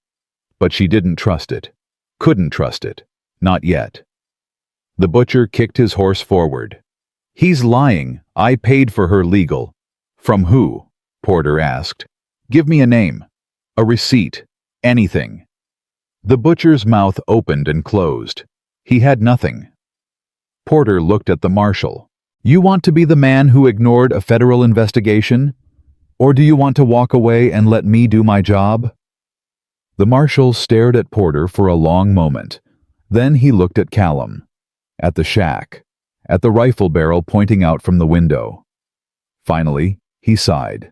But she didn't trust it. Couldn't trust it. Not yet. The butcher kicked his horse forward. "He's lying. I paid for her legal." "From who?" Porter asked. "Give me a name. A receipt. Anything." The butcher's mouth opened and closed. He had nothing. Porter looked at the marshal. "You want to be the man who ignored a federal investigation? Or do you want to walk away and let me do my job?" The marshal stared at Porter for a long moment. Then he looked at Callum. At the shack. At the rifle barrel pointing out from the window. Finally, he sighed.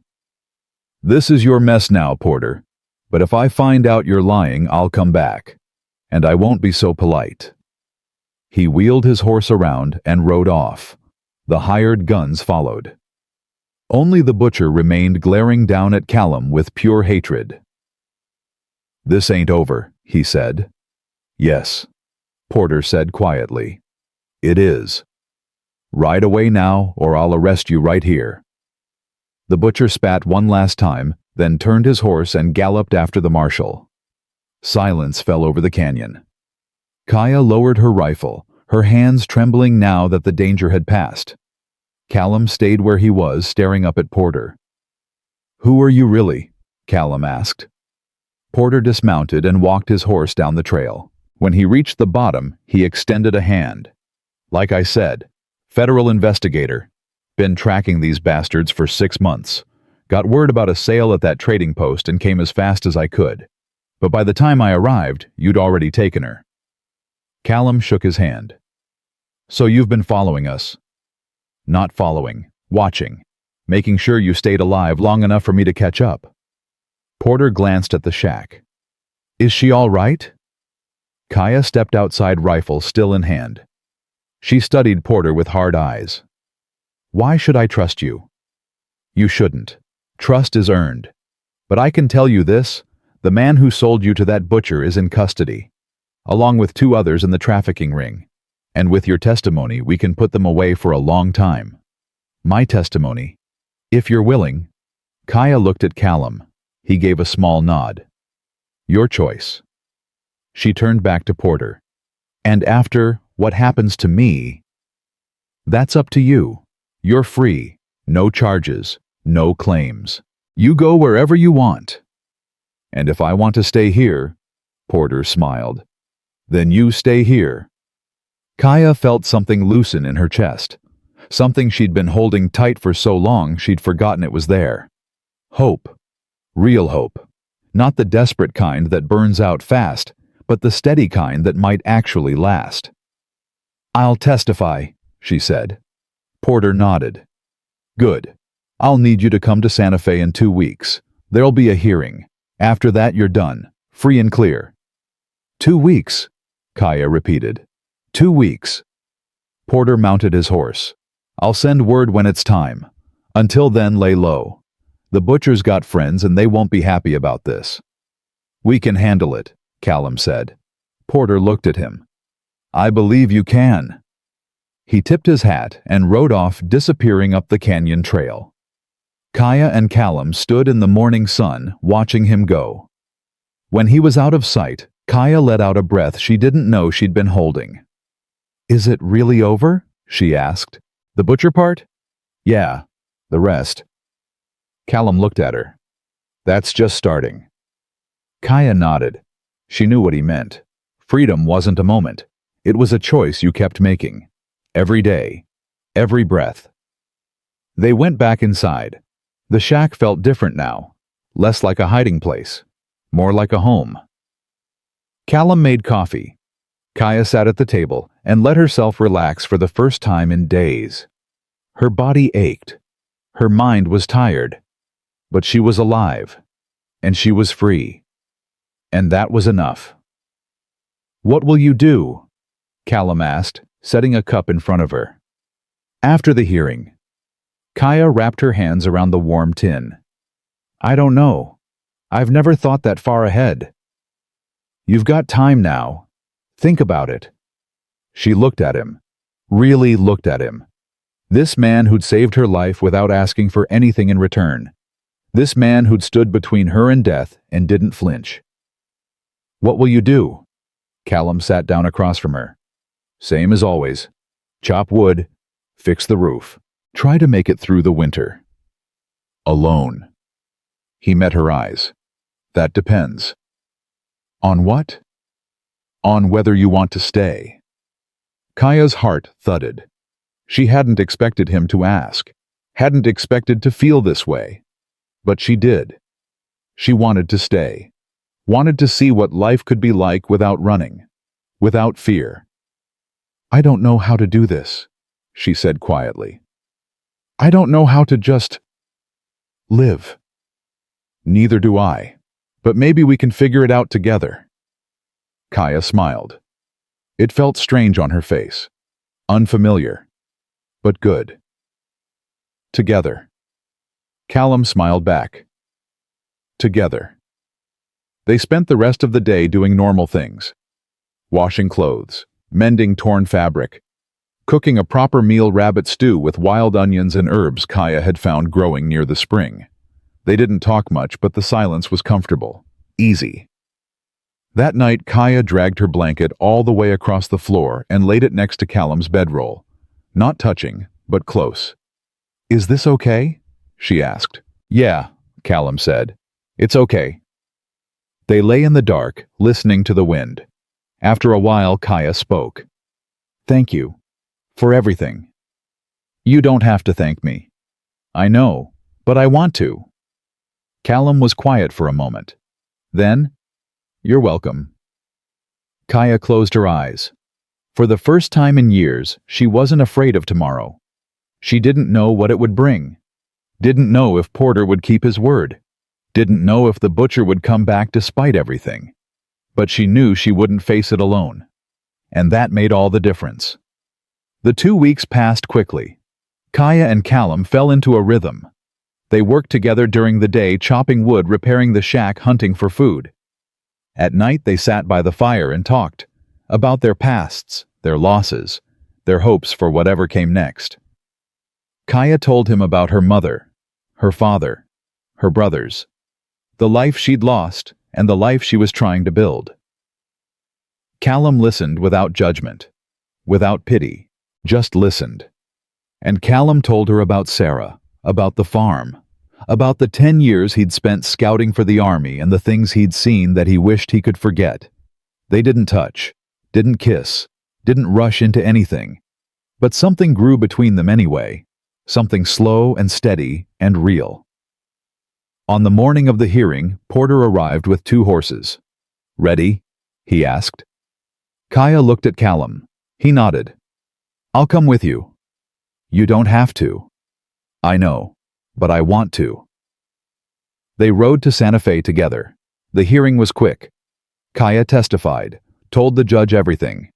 "This is your mess now, Porter. But if I find out you're lying, I'll come back. And I won't be so polite." He wheeled his horse around and rode off. The hired guns followed. Only the butcher remained glaring down at Callum with pure hatred. "This ain't over," he said. "Yes," Porter said quietly. "It is. Ride away now, or I'll arrest you right here." The butcher spat one last time, then turned his horse and galloped after the marshal. Silence fell over the canyon. Kaya lowered her rifle, her hands trembling now that the danger had passed. Callum stayed where he was, staring up at Porter. "Who are you really?" Callum asked. Porter dismounted and walked his horse down the trail. When he reached the bottom, he extended a hand. "Like I said, federal investigator. Been tracking these bastards for 6 months. Got word about a sale at that trading post and came as fast as I could. But by the time I arrived, you'd already taken her." Callum shook his hand. "So you've been following us?" "Not following. Watching. Making sure you stayed alive long enough for me to catch up." Porter glanced at the shack. "Is she all right?" Kaya stepped outside, rifle still in hand. She studied Porter with hard eyes. "Why should I trust you?" "You shouldn't. Trust is earned. But I can tell you this, the man who sold you to that butcher is in custody, along with 2 others in the trafficking ring. And with your testimony, we can put them away for a long time." "My testimony? If you're willing." Kaya looked at Callum. He gave a small nod. "Your choice." She turned back to Porter. "And after, what happens to me?" "That's up to you. You're free. No charges. No claims." You go wherever you want. And if I want to stay here, Porter smiled, then you stay here. Kaya felt something loosen in her chest, something she'd been holding tight for so long she'd forgotten it was there. Hope. Real hope. Not the desperate kind that burns out fast, but the steady kind that might actually last. I'll testify, she said. Porter nodded. Good. I'll need you to come to Santa Fe in 2 weeks. There'll be a hearing. After that, you're done. Free and clear. 2 weeks, Kaya repeated. 2 weeks. Porter mounted his horse. I'll send word when it's time. Until then, lay low. The butcher's got friends and they won't be happy about this. We can handle it, Callum said. Porter looked at him. I believe you can. He tipped his hat and rode off, disappearing up the canyon trail. Kaya and Callum stood in the morning sun, watching him go. When he was out of sight, Kaya let out a breath she didn't know she'd been holding. Is it really over? She asked. The butcher part? Yeah, the rest. Callum looked at her. That's just starting. Kaya nodded. She knew what he meant. Freedom wasn't a moment. It was a choice you kept making. Every day. Every breath. They went back inside. The shack felt different now. Less like a hiding place. More like a home. Callum made coffee. Kaya sat at the table and let herself relax for the first time in days. Her body ached. Her mind was tired. But she was alive. And she was free. And that was enough. What will you do? Callum asked, setting a cup in front of her. After the hearing. Kaya wrapped her hands around the warm tin. I don't know. I've never thought that far ahead. You've got time now. Think about it. She looked at him. Really looked at him. This man who'd saved her life without asking for anything in return. This man who'd stood between her and death and didn't flinch. What will you do? Callum sat down across from her. Same as always. Chop wood. Fix the roof. Try to make it through the winter. Alone. He met her eyes. That depends. On what? On whether you want to stay. Kaya's heart thudded. She hadn't expected him to ask. Hadn't expected to feel this way. But she did. She wanted to stay. Wanted to see what life could be like without running. Without fear. I don't know how to do this, she said quietly. I don't know how to just live. Neither do I. But maybe we can figure it out together. Kaya smiled. It felt strange on her face. Unfamiliar. But good. Together. Callum smiled back. Together. They spent the rest of the day doing normal things. Washing clothes, mending torn fabric, cooking a proper meal rabbit stew with wild onions and herbs Kaya had found growing near the spring. They didn't talk much, but the silence was comfortable. Easy. That night, Kaya dragged her blanket all the way across the floor and laid it next to Callum's bedroll. Not touching, but close. Is this okay? She asked. Yeah, Callum said. It's okay. They lay in the dark, listening to the wind. After a while, Kaya spoke. Thank you. For everything. You don't have to thank me. I know, but I want to. Callum was quiet for a moment. Then, you're welcome. Kaya closed her eyes. For the first time in years, she wasn't afraid of tomorrow. She didn't know what it would bring. Didn't know if Porter would keep his word. Didn't know if the butcher would come back despite everything. But she knew she wouldn't face it alone. And that made all the difference. The 2 weeks passed quickly. Kaya and Callum fell into a rhythm. They worked together during the day, chopping wood, repairing the shack, hunting for food. At night they sat by the fire and talked about their pasts, their losses, their hopes for whatever came next. Kaya told him about her mother, her father, her brothers, the life she'd lost and the life she was trying to build. Callum listened without judgment, without pity, just listened. And Callum told her about Sarah, about the farm, about the 10 years he'd spent scouting for the army and the things he'd seen that he wished he could forget. They didn't touch, didn't kiss, didn't rush into anything. But something grew between them anyway, something slow and steady and real. On the morning of the hearing, Porter arrived with 2 horses. "Ready?" he asked. Kaya looked at Callum. He nodded. "I'll come with you." "You don't have to." "I know, but I want to." They rode to Santa Fe together. The hearing was quick. Kaya testified, told the judge everything.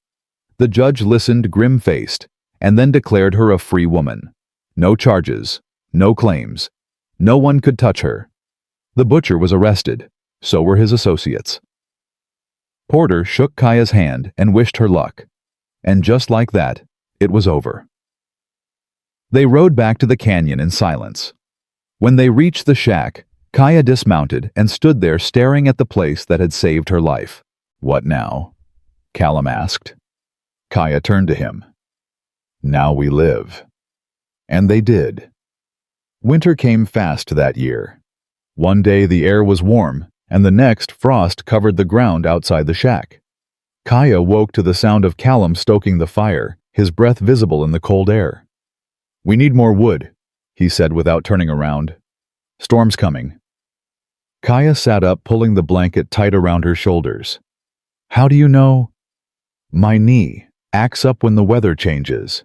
The judge listened grim-faced, and then declared her a free woman. No charges, no claims. No one could touch her. The butcher was arrested. So were his associates. Porter shook Kaya's hand and wished her luck. And just like that, it was over. They rode back to the canyon in silence. When they reached the shack, Kaya dismounted and stood there staring at the place that had saved her life. "What now?" Callum asked. Kaya turned to him. "Now we live." And they did. Winter came fast that year. One day the air was warm, and the next frost covered the ground outside the shack. Kaya woke to the sound of Callum stoking the fire, his breath visible in the cold air. "We need more wood," he said without turning around. "Storm's coming." Kaya sat up, pulling the blanket tight around her shoulders. "How do you know?" "My knee acts up when the weather changes."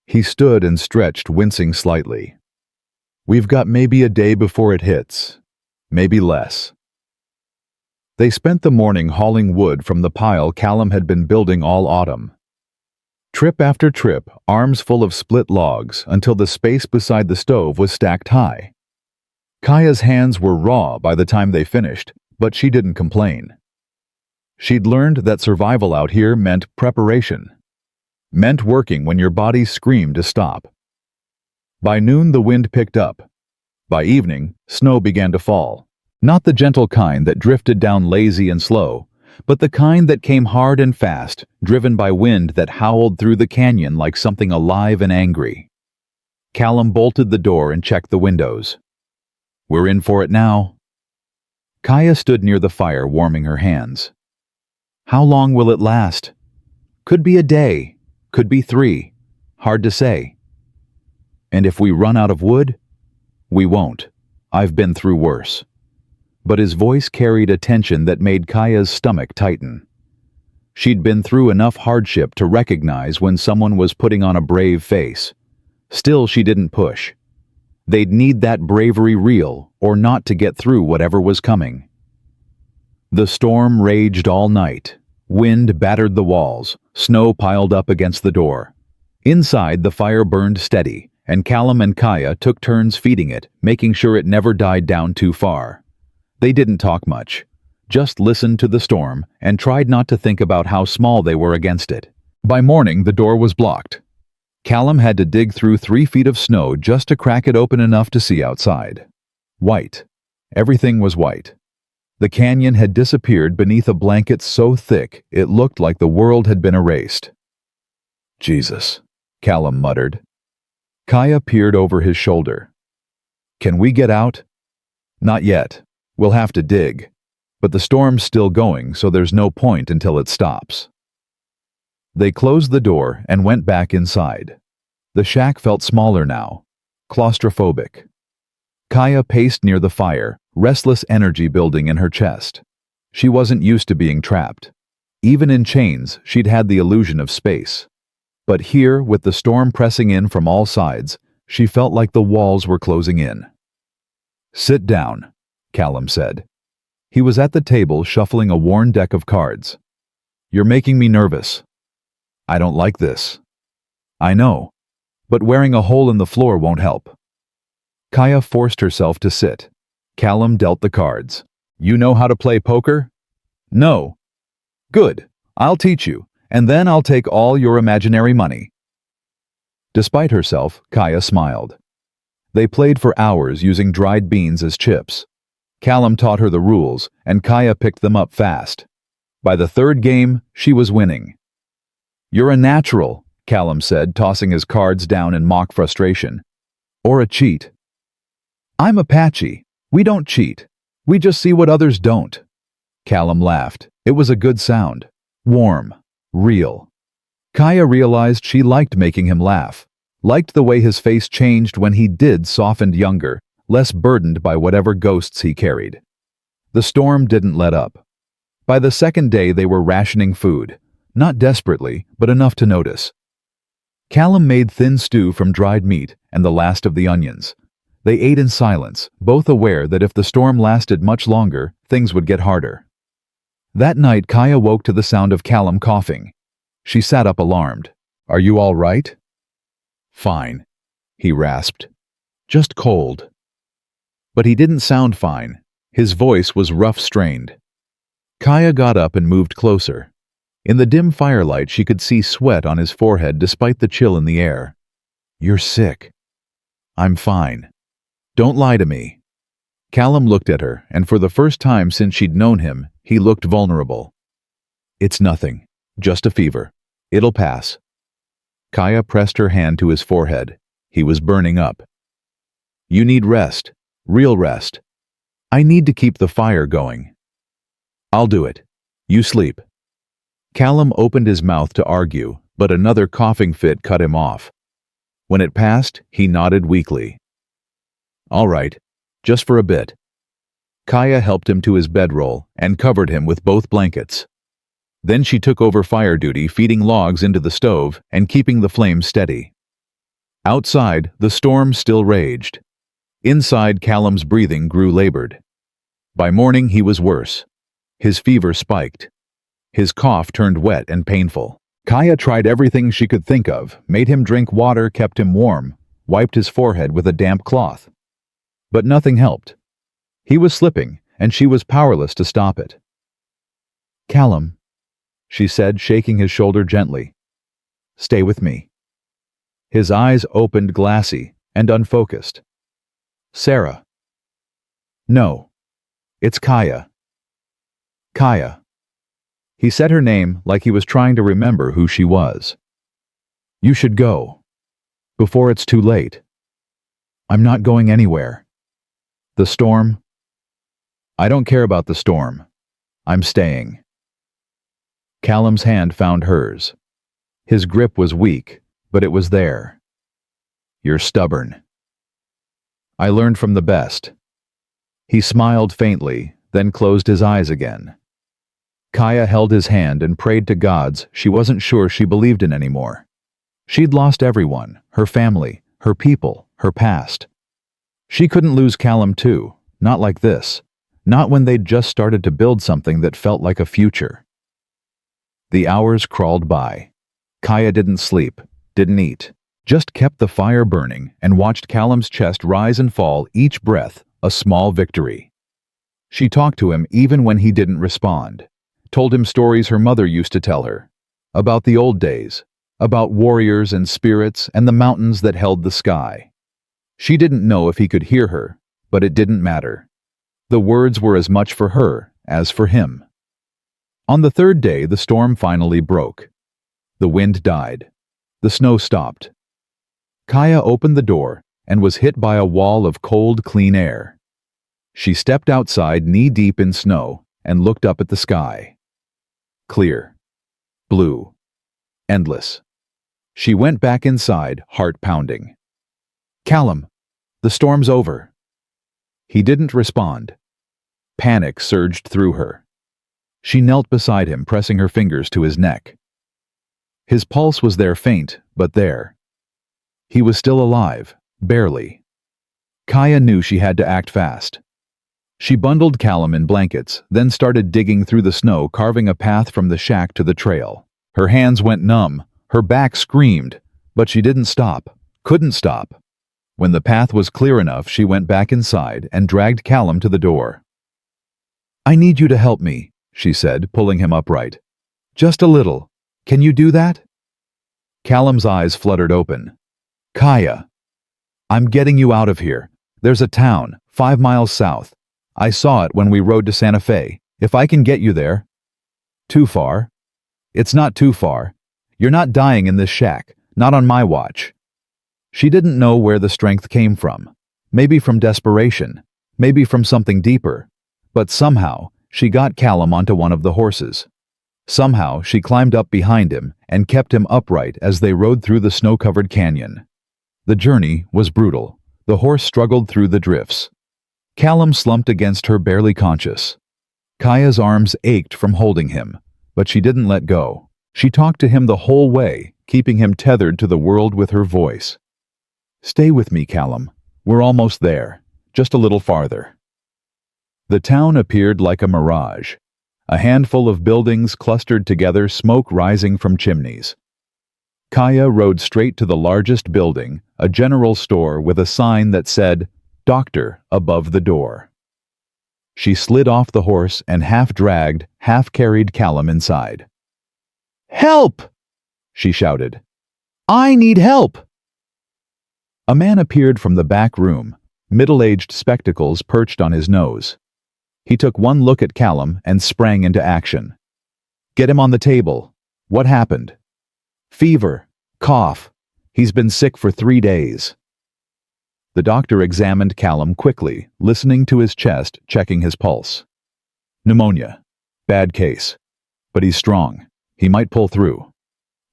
He stood and stretched, wincing slightly. "We've got maybe a day before it hits. Maybe less." They spent the morning hauling wood from the pile Callum had been building all autumn. Trip after trip, arms full of split logs, until the space beside the stove was stacked high. Kaya's hands were raw by the time they finished, but she didn't complain. She'd learned that survival out here meant preparation. Meant working when your body screamed to stop. By noon the wind picked up. By evening, snow began to fall. Not the gentle kind that drifted down lazy and slow, but the kind that came hard and fast, driven by wind that howled through the canyon like something alive and angry. Callum bolted the door and checked the windows. "We're in for it now." Kaya stood near the fire, warming her hands. "How long will it last?" "Could be a day, could be 3. Hard to say." "And if we run out of wood?" "We won't. I've been through worse." But his voice carried a tension that made Kaya's stomach tighten. She'd been through enough hardship to recognize when someone was putting on a brave face. Still, she didn't push. They'd need that bravery real, or not to get through whatever was coming. The storm raged all night. Wind battered the walls. Snow piled up against the door. Inside, the fire burned steady, and Callum and Kaya took turns feeding it, making sure it never died down too far. They didn't talk much, just listened to the storm and tried not to think about how small they were against it. By morning, the door was blocked. Callum had to dig through 3 feet of snow just to crack it open enough to see outside. White. Everything was white. The canyon had disappeared beneath a blanket so thick it looked like the world had been erased. "Jesus," Callum muttered. Kaya peered over his shoulder. "Can we get out?" "Not yet. We'll have to dig. But the storm's still going, so there's no point until it stops." They closed the door and went back inside. The shack felt smaller now, claustrophobic. Kaya paced near the fire, restless energy building in her chest. She wasn't used to being trapped. Even in chains, she'd had the illusion of space. But here, with the storm pressing in from all sides, she felt like the walls were closing in. "Sit down," Callum said. He was at the table shuffling a worn deck of cards. "You're making me nervous." "I don't like this." "I know, but wearing a hole in the floor won't help." Kaya forced herself to sit. Callum dealt the cards. "You know how to play poker?" "No." "Good. I'll teach you, and then I'll take all your imaginary money." Despite herself, Kaya smiled. They played for hours using dried beans as chips. Callum taught her the rules, and Kaya picked them up fast. By the 3rd game, she was winning. "You're a natural," Callum said, tossing his cards down in mock frustration. "Or a cheat." I'm Apache. We don't cheat. We just see what others don't. Callum laughed. It was a good sound. Warm. Real. Kaya realized she liked making him laugh. Liked the way his face changed when he did, softened younger, less burdened by whatever ghosts he carried. The storm didn't let up. By the second day they were rationing food. Not desperately, but enough to notice. Callum made thin stew from dried meat and the last of the onions. They ate in silence, both aware that if the storm lasted much longer, things would get harder. That night Kaya woke to the sound of Callum coughing. She sat up alarmed. "Are you all right?" "Fine," he rasped. "Just cold." But he didn't sound fine. His voice was rough-strained. Kaya got up and moved closer. In the dim firelight she could see sweat on his forehead despite the chill in the air. "You're sick." "I'm fine. Don't lie to me." Callum looked at her, and for the first time since she'd known him, he looked vulnerable. "It's nothing. Just a fever. It'll pass." Kaya pressed her hand to his forehead. He was burning up. "You need rest. Real rest. I need to keep the fire going." "I'll do it. You sleep." Callum opened his mouth to argue, but another coughing fit cut him off. When it passed, he nodded weakly. "All right. Just for a bit." Kaya helped him to his bedroll and covered him with both blankets. Then she took over fire duty, feeding logs into the stove and keeping the flames steady. Outside, the storm still raged. Inside, Callum's breathing grew labored. By morning, he was worse. His fever spiked. His cough turned wet and painful. Kaya tried everything she could think of, made him drink water, kept him warm, wiped his forehead with a damp cloth. But nothing helped. He was slipping, and she was powerless to stop it. "Callum," she said, shaking his shoulder gently. "Stay with me." His eyes opened glassy and unfocused. "Sarah." "No. It's Kaya." "Kaya." He said her name like he was trying to remember who she was. "You should go. Before it's too late." "I'm not going anywhere." "The storm?" "I don't care about the storm. I'm staying." Callum's hand found hers. His grip was weak, but it was there. "You're stubborn." "I learned from the best." He smiled faintly, then closed his eyes again. Kaya held his hand and prayed to gods she wasn't sure she believed in anymore. She'd lost everyone, her family, her people, her past. She couldn't lose Callum too, not like this, not when they'd just started to build something that felt like a future. The hours crawled by. Kaya didn't sleep, didn't eat, just kept the fire burning and watched Callum's chest rise and fall, each breath a small victory. She talked to him even when he didn't respond, told him stories her mother used to tell her, about the old days, about warriors and spirits and the mountains that held the sky. She didn't know if he could hear her, but it didn't matter. The words were as much for her as for him. On the third day, the storm finally broke. The wind died. The snow stopped. Kaya opened the door and was hit by a wall of cold, clean air. She stepped outside knee-deep in snow and looked up at the sky. Clear. Blue. Endless. She went back inside, heart pounding. "Callum, the storm's over." He didn't respond. Panic surged through her. She knelt beside him, pressing her fingers to his neck. His pulse was there, faint, but there. He was still alive, barely. Kaya knew she had to act fast. She bundled Callum in blankets, then started digging through the snow, carving a path from the shack to the trail. Her hands went numb, her back screamed, but she didn't stop, couldn't stop. When the path was clear enough, she went back inside and dragged Callum to the door. "I need you to help me," she said, pulling him upright. "Just a little. Can you do that?" Callum's eyes fluttered open. "Kaya, I'm getting you out of here. There's a town, 5 miles south. I saw it when we rode to Santa Fe. If I can get you there." "Too far?" "It's not too far. You're not dying in this shack, not on my watch." She didn't know where the strength came from. Maybe from desperation, maybe from something deeper. But somehow, she got Callum onto one of the horses. Somehow, she climbed up behind him and kept him upright as they rode through the snow-covered canyon. The journey was brutal. The horse struggled through the drifts. Callum slumped against her, barely conscious. Kaya's arms ached from holding him, but she didn't let go. She talked to him the whole way, keeping him tethered to the world with her voice. "Stay with me, Callum. We're almost there. Just a little farther." The town appeared like a mirage. A handful of buildings clustered together, smoke rising from chimneys. Kaya rode straight to the largest building, a general store with a sign that said, "Doctor," above the door. She slid off the horse and half-dragged, half-carried Callum inside. "Help!" she shouted. "I need help!" A man appeared from the back room, middle-aged, spectacles perched on his nose. He took one look at Callum and sprang into action. "Get him on the table. What happened?" "Fever. Cough. He's been sick for 3 days." The doctor examined Callum quickly, listening to his chest, checking his pulse. "Pneumonia. Bad case. But he's strong. He might pull through."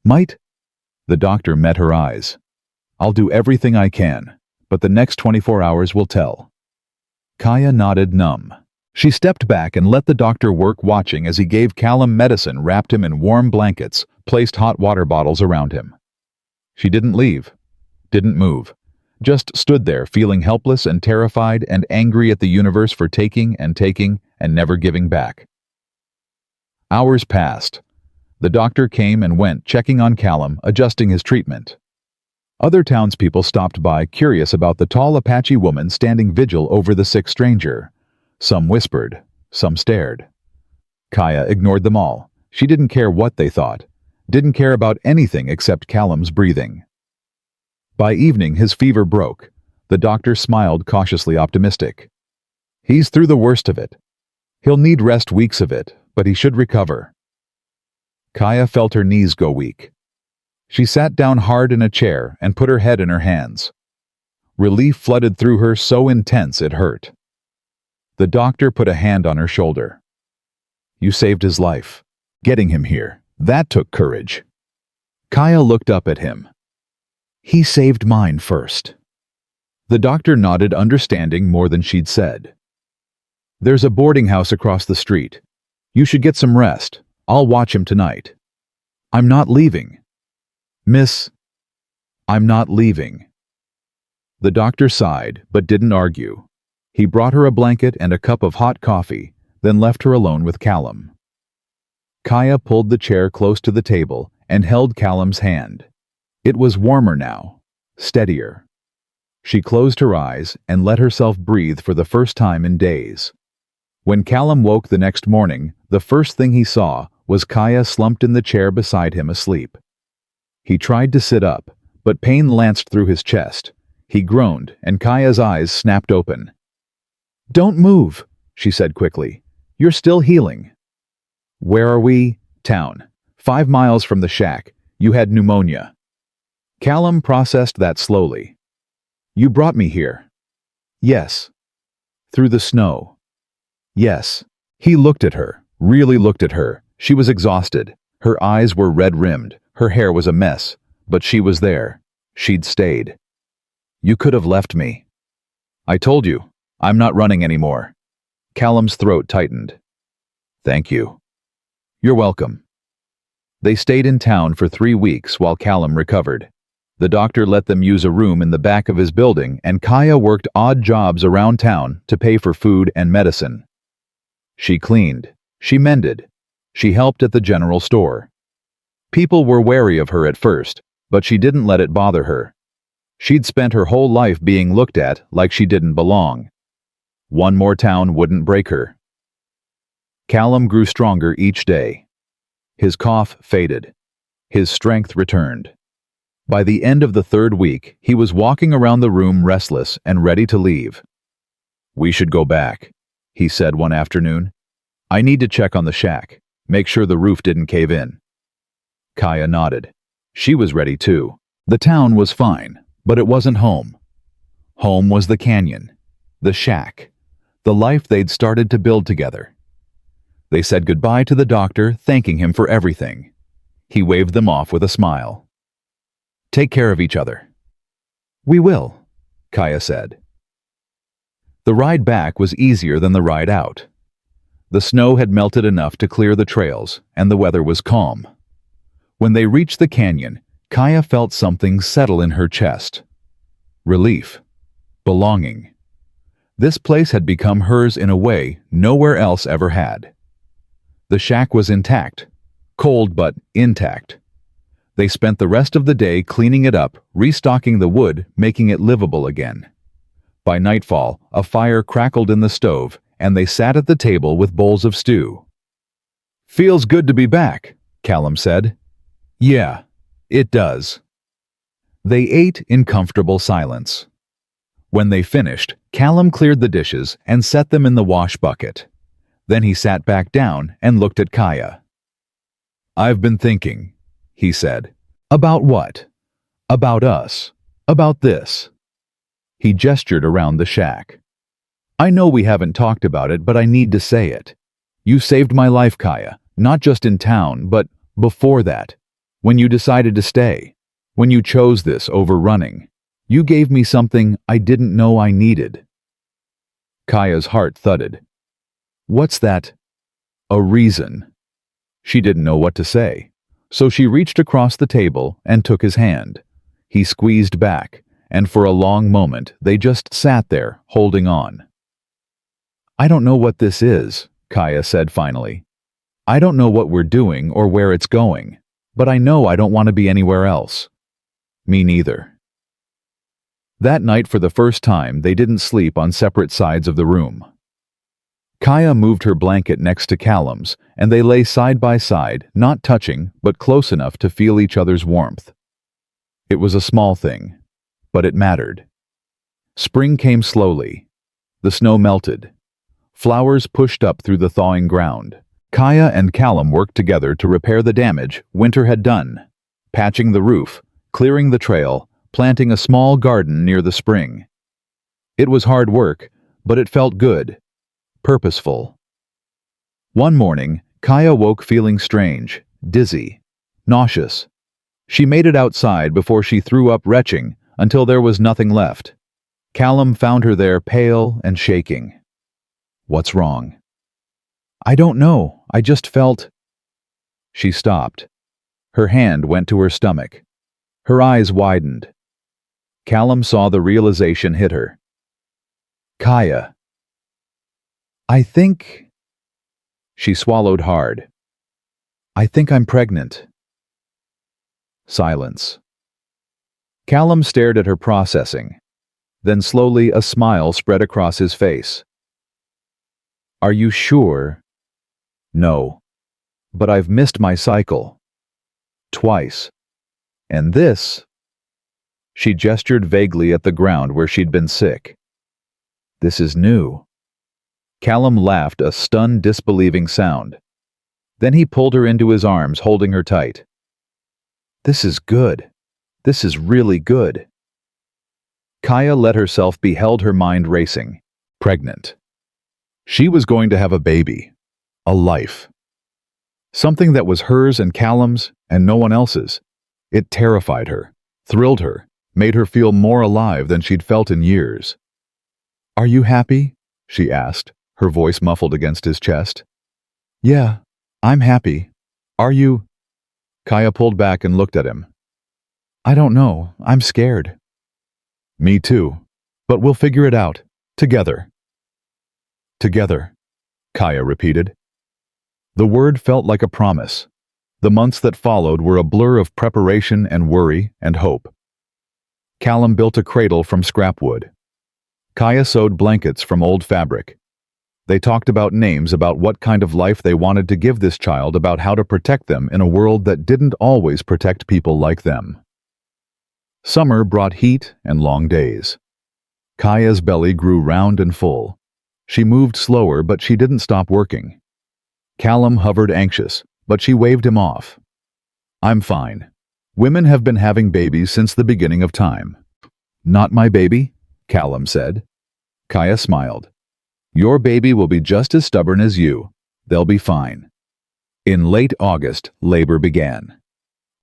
"Might?" The doctor met her eyes. "I'll do everything I can, but the next 24 hours will tell." Kaya nodded, numb. She stepped back and let the doctor work, watching as he gave Callum medicine, wrapped him in warm blankets, placed hot water bottles around him. She didn't leave, didn't move, just stood there feeling helpless and terrified and angry at the universe for taking and never giving back. Hours passed. The doctor came and went, checking on Callum, adjusting his treatment. Other townspeople stopped by, curious about the tall Apache woman standing vigil over the sick stranger. Some whispered, some stared. Kaya ignored them all. She didn't care what they thought, didn't care about anything except Callum's breathing. By evening, his fever broke. The doctor smiled, cautiously optimistic. "He's through the worst of it. He'll need rest, weeks of it, but he should recover." Kaya felt her knees go weak. She sat down hard in a chair and put her head in her hands. Relief flooded through her, so intense it hurt. The doctor put a hand on her shoulder. "You saved his life. Getting him here, that took courage." Kaya looked up at him. "He saved mine first." The doctor nodded, understanding more than she'd said. "There's a boarding house across the street. You should get some rest. I'll watch him tonight." "I'm not leaving." "Miss, I'm not leaving." The doctor sighed, but didn't argue. He brought her a blanket and a cup of hot coffee, then left her alone with Callum. Kaya pulled the chair close to the table and held Callum's hand. It was warmer now, steadier. She closed her eyes and let herself breathe for the first time in days. When Callum woke the next morning, the first thing he saw was Kaya slumped in the chair beside him, asleep. He tried to sit up, but pain lanced through his chest. He groaned, and Kaya's eyes snapped open. "Don't move," she said quickly. "You're still healing." "Where are we?" "Town. 5 miles from the shack. You had pneumonia." Callum processed that slowly. "You brought me here." "Yes." "Through the snow." "Yes." He looked at her, really looked at her. She was exhausted. Her eyes were red-rimmed. Her hair was a mess. But she was there. She'd stayed. "You could have left me." "I told you. I'm not running anymore." Callum's throat tightened. "Thank you." "You're welcome." They stayed in town for 3 weeks while Callum recovered. The doctor let them use a room in the back of his building, and Kaya worked odd jobs around town to pay for food and medicine. She cleaned. She mended. She helped at the general store. People were wary of her at first, but she didn't let it bother her. She'd spent her whole life being looked at like she didn't belong. One more town wouldn't break her. Callum grew stronger each day. His cough faded. His strength returned. By the end of the 3rd week, he was walking around the room restless and ready to leave. "We should go back," he said one afternoon. "I need to check on the shack, make sure the roof didn't cave in." Kaya nodded. She was ready too. The town was fine, but it wasn't home. Home was the canyon, the shack, the life they'd started to build together. They said goodbye to the doctor, thanking him for everything. He waved them off with a smile. "Take care of each other." "We will," Kaya said. The ride back was easier than the ride out. The snow had melted enough to clear the trails, and the weather was calm. When they reached the canyon, Kaya felt something settle in her chest. Relief. Belonging. This place had become hers in a way nowhere else ever had. The shack was intact. Cold but intact. They spent the rest of the day cleaning it up, restocking the wood, making it livable again. By nightfall, a fire crackled in the stove, and they sat at the table with bowls of stew. "Feels good to be back," Callum said. "Yeah, it does." They ate in comfortable silence. When they finished, Callum cleared the dishes and set them in the wash bucket. Then he sat back down and looked at Kaya. "I've been thinking," he said. "About what?" "About us. About this." He gestured around the shack. "I know we haven't talked about it, but I need to say it. You saved my life, Kaya, not just in town, but before that. When you decided to stay. When you chose this over running. You gave me something I didn't know I needed." Kaya's heart thudded. "What's that?" "A reason." She didn't know what to say, so she reached across the table and took his hand. He squeezed back, and for a long moment they just sat there, holding on. "I don't know what this is," Kaya said finally. "I don't know what we're doing or where it's going, but I know I don't want to be anywhere else." "Me neither." That night, for the first time, they didn't sleep on separate sides of the room. Kaya moved her blanket next to Callum's, and they lay side by side, not touching, but close enough to feel each other's warmth. It was a small thing, but it mattered. Spring came slowly. The snow melted. Flowers pushed up through the thawing ground. Kaya and Callum worked together to repair the damage winter had done, patching the roof, clearing the trail, planting a small garden near the spring. It was hard work, but it felt good, purposeful. One morning, Kaya woke feeling strange, dizzy, nauseous. She made it outside before she threw up retching until there was nothing left. Callum found her there pale and shaking. "What's wrong?" "I don't know, I just felt—" She stopped. Her hand went to her stomach. Her eyes widened. Callum saw the realization hit her. "Kaya." "I think—" She swallowed hard. "I think I'm pregnant." Silence. Callum stared at her processing. Then slowly a smile spread across his face. "Are you sure?" "No. But I've missed my cycle. Twice. And this—" She gestured vaguely at the ground where she'd been sick. "This is new." Callum laughed, a stunned, disbelieving sound. Then he pulled her into his arms, holding her tight. "This is good. This is really good." Kaya let herself be held, her mind racing. Pregnant. She was going to have a baby. A life. Something that was hers and Callum's and no one else's. It terrified her, thrilled her, made her feel more alive than she'd felt in years. "Are you happy?" she asked, her voice muffled against his chest. "Yeah, I'm happy. Are you—" Kaya pulled back and looked at him. "I don't know. I'm scared." "Me too. But we'll figure it out. Together." "Together," Kaya repeated. The word felt like a promise. The months that followed were a blur of preparation and worry and hope. Callum built a cradle from scrap wood. Kaya sewed blankets from old fabric. They talked about names, about what kind of life they wanted to give this child, about how to protect them in a world that didn't always protect people like them. Summer brought heat and long days. Kaya's belly grew round and full. She moved slower, but she didn't stop working. Callum hovered anxious, but she waved him off. "I'm fine. Women have been having babies since the beginning of time." "Not my baby?" Callum said. Kaya smiled. Your baby will be just as stubborn as you. They'll be fine. In late August, labor began.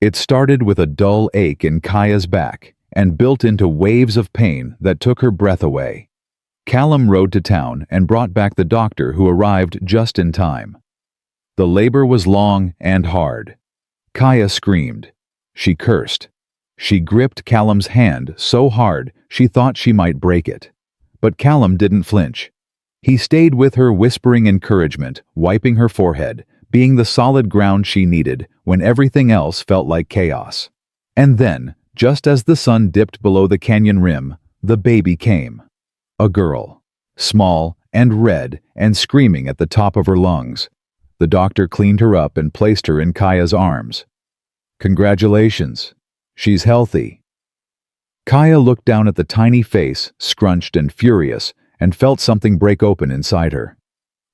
It started with a dull ache in Kaya's back and built into waves of pain that took her breath away. Callum rode to town and brought back the doctor, who arrived just in time. The labor was long and hard. Kaya screamed. She cursed. She gripped Callum's hand so hard she thought she might break it. But Callum didn't flinch. He stayed with her, whispering encouragement, wiping her forehead, being the solid ground she needed when everything else felt like chaos. And then, just as the sun dipped below the canyon rim, the baby came. A girl, small and red and screaming at the top of her lungs. The doctor cleaned her up and placed her in Kaya's arms. Congratulations. She's healthy. Kaya looked down at the tiny face, scrunched and furious, and felt something break open inside her.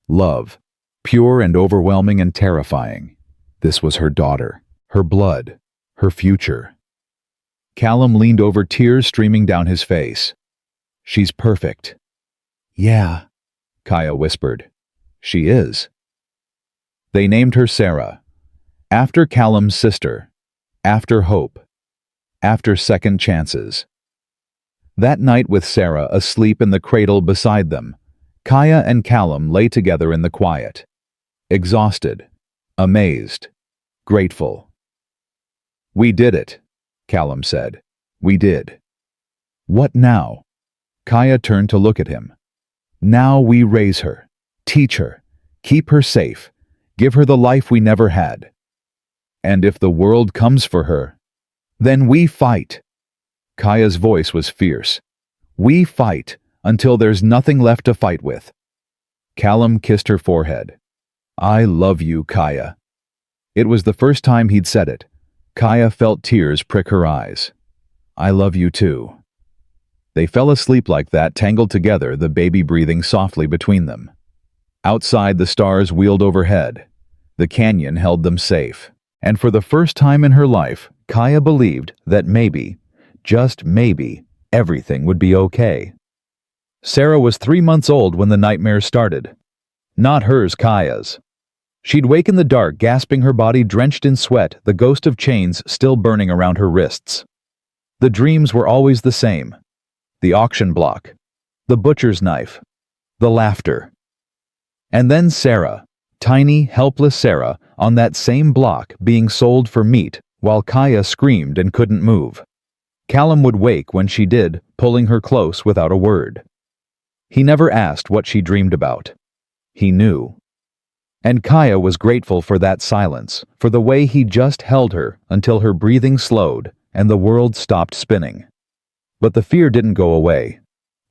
Love, pure and overwhelming and terrifying. This was her daughter, her blood, her future. Callum leaned over, tears streaming down his face. She's perfect. Yeah, Kaya whispered. She is. They named her Sarah, after Callum's sister, after hope, after second chances. That night, with Sarah asleep in the cradle beside them, Kaya and Callum lay together in the quiet, exhausted, amazed, grateful. We did it, Callum said. We did. What now? Kaya turned to look at him. Now we raise her, teach her, keep her safe, give her the life we never had. And if the world comes for her, then we fight. Kaya's voice was fierce. We fight until there's nothing left to fight with. Callum kissed her forehead. I love you, Kaya. It was the first time he'd said it. Kaya felt tears prick her eyes. I love you too. They fell asleep like that, tangled together, the baby breathing softly between them. Outside, the stars wheeled overhead. The canyon held them safe. And for the first time in her life, Kaya believed that maybe, just maybe, everything would be okay. Sarah was 3 months old when the nightmares started. Not hers, Kaya's. She'd wake in the dark, gasping, her body drenched in sweat, the ghost of chains still burning around her wrists. The dreams were always the same. The auction block, the butcher's knife, the laughter. And then Sarah, tiny, helpless Sarah, on that same block being sold for meat while Kaya screamed and couldn't move. Callum would wake when she did, pulling her close without a word. He never asked what she dreamed about. He knew. And Kaya was grateful for that silence, for the way he just held her until her breathing slowed and the world stopped spinning. But the fear didn't go away.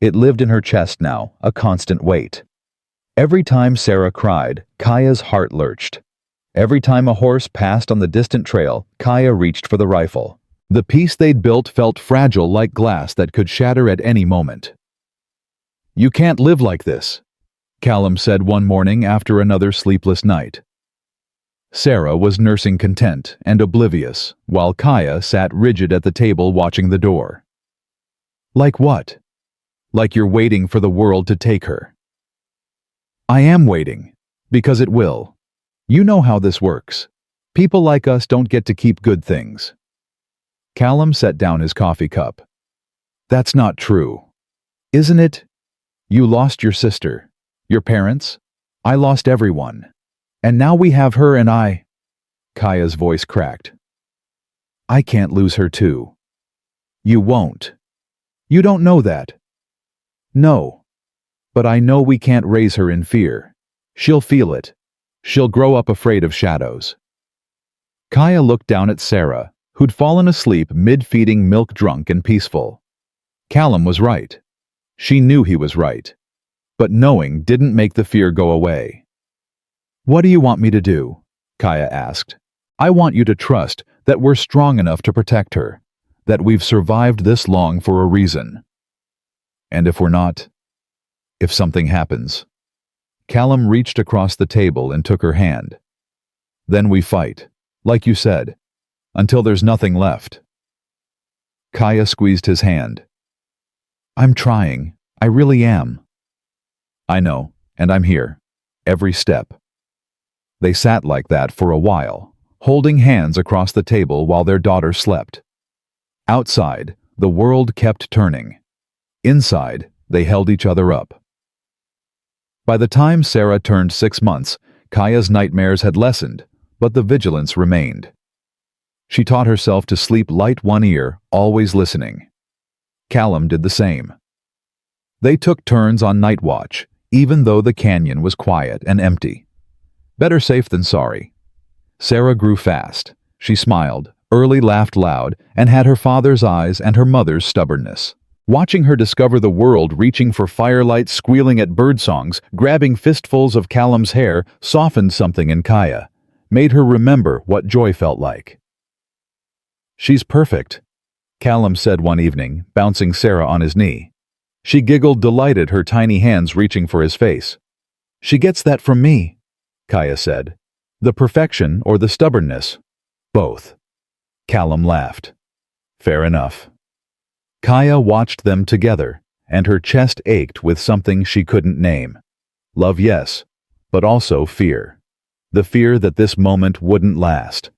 It lived in her chest now, a constant weight. Every time Sarah cried, Kaya's heart lurched. Every time a horse passed on the distant trail, Kaya reached for the rifle. The piece they'd built felt fragile, like glass that could shatter at any moment. You can't live like this, Callum said one morning after another sleepless night. Sarah was nursing content and oblivious, while Kaya sat rigid at the table watching the door. Like what? Like you're waiting for the world to take her. I am waiting, because it will. You know how this works. People like us don't get to keep good things. Callum set down his coffee cup. That's not true. Isn't it? You lost your sister, your parents. I lost everyone. And now we have her, and I... Kaya's voice cracked. I can't lose her too. You won't. You don't know that. No. But I know we can't raise her in fear. She'll feel it. She'll grow up afraid of shadows. Kaya looked down at Sarah, who'd fallen asleep mid-feeding, milk drunk and peaceful. Callum was right. She knew he was right. But knowing didn't make the fear go away. What do you want me to do? Kaya asked. I want you to trust that we're strong enough to protect her, that we've survived this long for a reason. And if we're not? If something happens? Callum reached across the table and took her hand. Then we fight, like you said, until there's nothing left. Kaya squeezed his hand. I'm trying. I really am. I know, and I'm here. Every step. They sat like that for a while, holding hands across the table while their daughter slept. Outside, the world kept turning. Inside, they held each other up. By the time Sarah turned 6 months, Kaya's nightmares had lessened, but the vigilance remained. She taught herself to sleep light one ear, always listening. Callum did the same. They took turns on night watch, even though the canyon was quiet and empty. Better safe than sorry. Sarah grew fast. She smiled, Early laughed loud, and had her father's eyes and her mother's stubbornness. Watching her discover the world, reaching for firelight, squealing at birdsongs, grabbing fistfuls of Callum's hair, softened something in Kaya, made her remember what joy felt like. "She's perfect," Callum said one evening, bouncing Sarah on his knee. She giggled, delighted, her tiny hands reaching for his face. "She gets that from me," Kaya said. "The perfection or the stubbornness?" "Both." Callum laughed. "Fair enough." Kaya watched them together, and her chest ached with something she couldn't name. Love, yes, but also fear. The fear that this moment wouldn't last.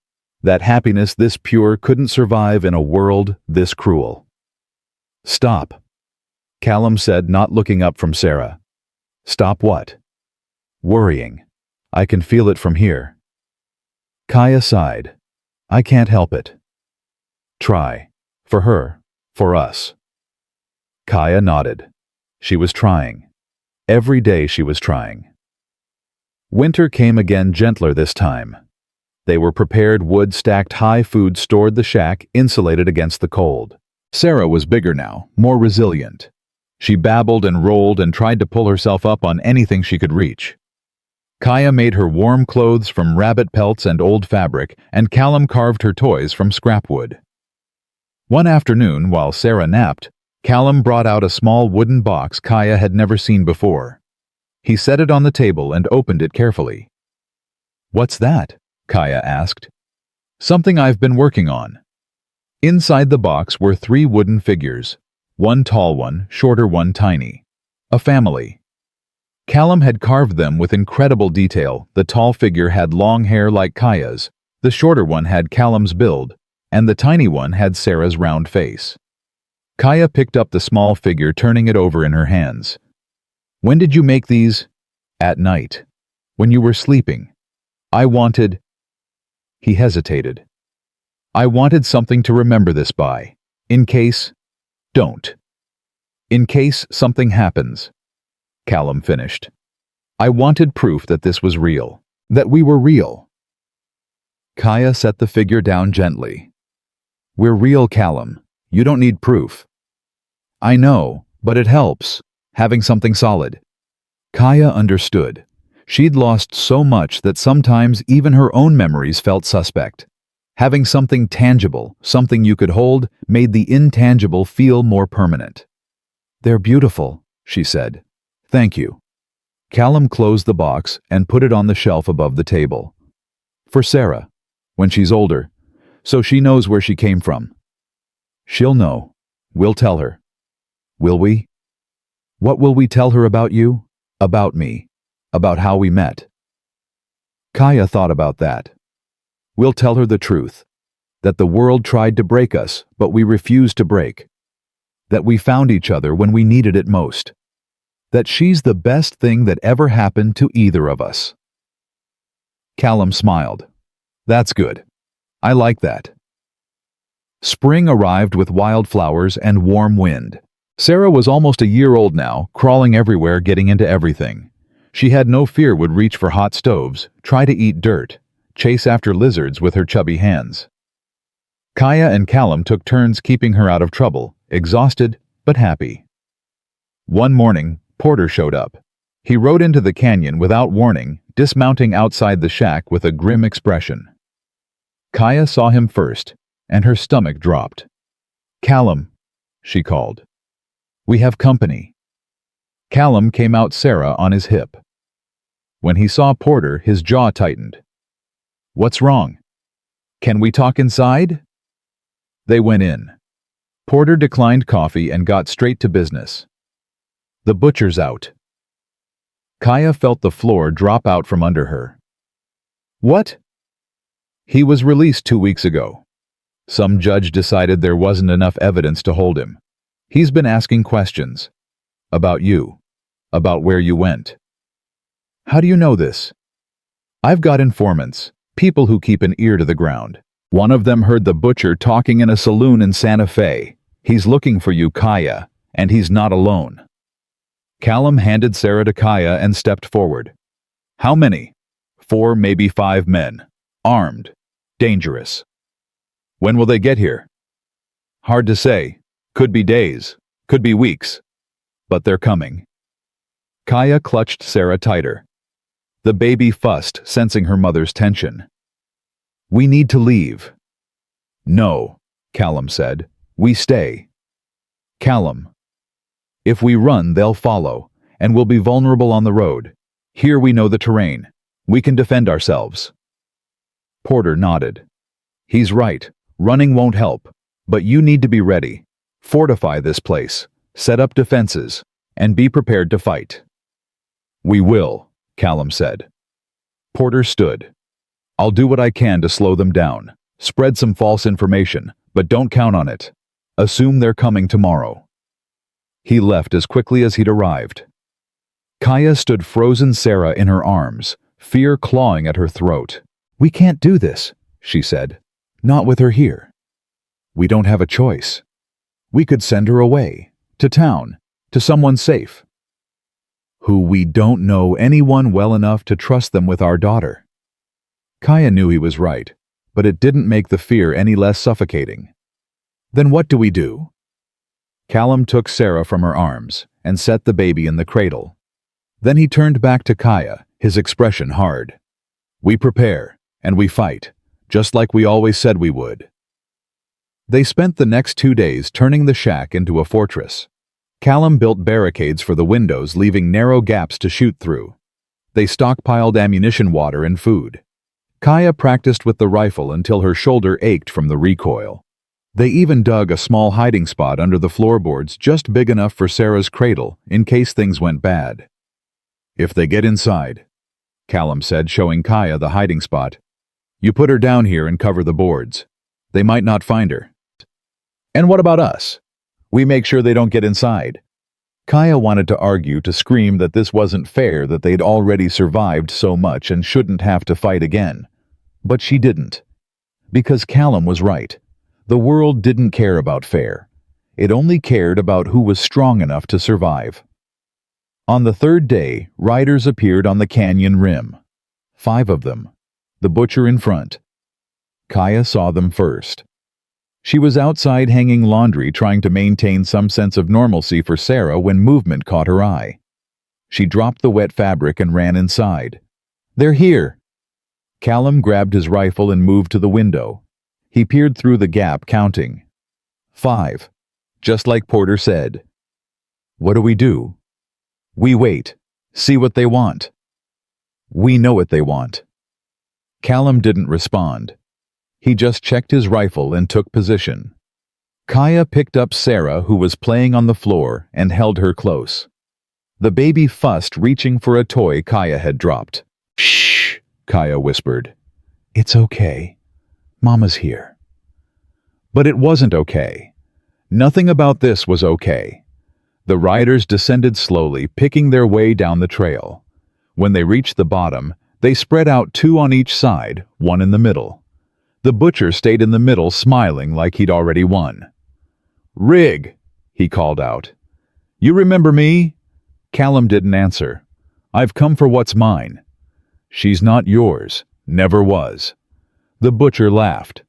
That happiness this pure couldn't survive in a world this cruel. "Stop," Callum said, not looking up from Sarah. "Stop what?" "Worrying. I can feel it from here." Kaya sighed. "I can't help it." "Try. For her. For us." Kaya nodded. She was trying. Every day she was trying. Winter came again, gentler this time. They were prepared, wood stacked high, food stored the shack, insulated against the cold. Sarah was bigger now, more resilient. She babbled and rolled and tried to pull herself up on anything she could reach. Kaya made her warm clothes from rabbit pelts and old fabric, and Callum carved her toys from scrap wood. One afternoon, while Sarah napped, Callum brought out a small wooden box Kaya had never seen before. He set it on the table and opened it carefully. "What's that?" Kaya asked. "Something I've been working on." Inside the box were 3 wooden figures, one tall one, shorter one tiny. A family. Callum had carved them with incredible detail. The tall figure had long hair like Kaya's, the shorter one had Callum's build, and the tiny one had Sarah's round face. Kaya picked up the small figure, turning it over in her hands. "When did you make these?" "At night. When you were sleeping. I wanted—" He hesitated. "I wanted something to remember this by. In case— Don't. In case something happens." Callum finished. "I wanted proof that this was real. That we were real." Kaya set the figure down gently. "We're real, Callum. You don't need proof." "I know, but it helps, having something solid." Kaya understood. She'd lost so much that sometimes even her own memories felt suspect. Having something tangible, something you could hold, made the intangible feel more permanent. "They're beautiful," she said. "Thank you." Callum closed the box and put it on the shelf above the table. "For Sarah, when she's older, so she knows where she came from." "She'll know. We'll tell her." "Will we?" "What will we tell her about you? About me? About how we met?" Kaya thought about that. "We'll tell her the truth. That the world tried to break us, but we refused to break. That we found each other when we needed it most. That she's the best thing that ever happened to either of us." Callum smiled. "That's good. I like that." Spring arrived with wildflowers and warm wind. Sarah was almost a year old now, crawling everywhere, getting into everything. She had no fear would reach for hot stoves, try to eat dirt, chase after lizards with her chubby hands. Kaya and Callum took turns keeping her out of trouble, exhausted but happy. One morning, Porter showed up. He rode into the canyon without warning, dismounting outside the shack with a grim expression. Kaya saw him first, and her stomach dropped. "Callum," she called. "We have company." Callum came out, Sarah on his hip. When he saw Porter, his jaw tightened. "What's wrong? Can we talk inside?" They went in. Porter declined coffee and got straight to business. The butcher's out. Kaya felt the floor drop out from under her. What? He was released 2 weeks ago. Some judge decided there wasn't enough evidence to hold him. He's been asking questions. About you. About where you went. How do you know this? I've got informants, people who keep an ear to the ground. One of them heard the butcher talking in a saloon in Santa Fe. He's looking for you, Kaya, and he's not alone. Callum handed Sarah to Kaya and stepped forward. How many? 4, maybe 5 men. Armed. Dangerous. When will they get here? Hard to say. Could be days. Could be weeks. But they're coming. Kaya clutched Sarah tighter. The baby fussed, sensing her mother's tension. We need to leave. No, Callum said. We stay. Callum. If we run, they'll follow, and we'll be vulnerable on the road. Here we know the terrain. We can defend ourselves. Porter nodded. He's right. Running won't help. But you need to be ready. Fortify this place. Set up defenses. And be prepared to fight. We will, Callum said. Porter stood. I'll do what I can to slow them down. Spread some false information, but don't count on it. Assume they're coming tomorrow. He left as quickly as he'd arrived. Kaya stood frozen Sarah in her arms, fear clawing at her throat. We can't do this, she said. Not with her here. We don't have a choice. We could send her away, to town, to someone safe. Who we don't know anyone well enough to trust them with our daughter. Kaya knew he was right, but it didn't make the fear any less suffocating. Then what do we do? Callum took Sarah from her arms and set the baby in the cradle. Then he turned back to Kaya, his expression hard. We prepare, and we fight, just like we always said we would. They spent the next 2 days turning the shack into a fortress. Callum built barricades for the windows, leaving narrow gaps to shoot through. They stockpiled ammunition, water, and food. Kaya practiced with the rifle until her shoulder ached from the recoil. They even dug a small hiding spot under the floorboards just big enough for Sarah's cradle in case things went bad. If they get inside, Callum said, showing Kaya the hiding spot, you put her down here and cover the boards. They might not find her. And what about us? We make sure they don't get inside. Kaya wanted to argue, to scream that this wasn't fair, that they'd already survived so much and shouldn't have to fight again. But she didn't. Because Callum was right. The world didn't care about fair. It only cared about who was strong enough to survive. On the 3rd day, riders appeared on the canyon rim. 5 of them. The butcher in front. Kaya saw them first. She was outside hanging laundry, trying to maintain some sense of normalcy for Sarah when movement caught her eye. She dropped the wet fabric and ran inside. They're here. Callum grabbed his rifle and moved to the window. He peered through the gap, counting. 5. Just like Porter said. What do we do? We wait. See what they want. We know what they want. Callum didn't respond. He just checked his rifle and took position. Kaya picked up Sarah, who was playing on the floor, and held her close. The baby fussed, reaching for a toy Kaya had dropped. Shh, Kaya whispered. It's okay. Mama's here. But it wasn't okay. Nothing about this was okay. The riders descended slowly, picking their way down the trail. When they reached the bottom, they spread out 2 on each side, 1 in the middle. The butcher stayed in the middle, smiling like he'd already won. Rig, he called out. You remember me? Callum didn't answer. I've come for what's mine. She's not yours. Never was. The butcher laughed.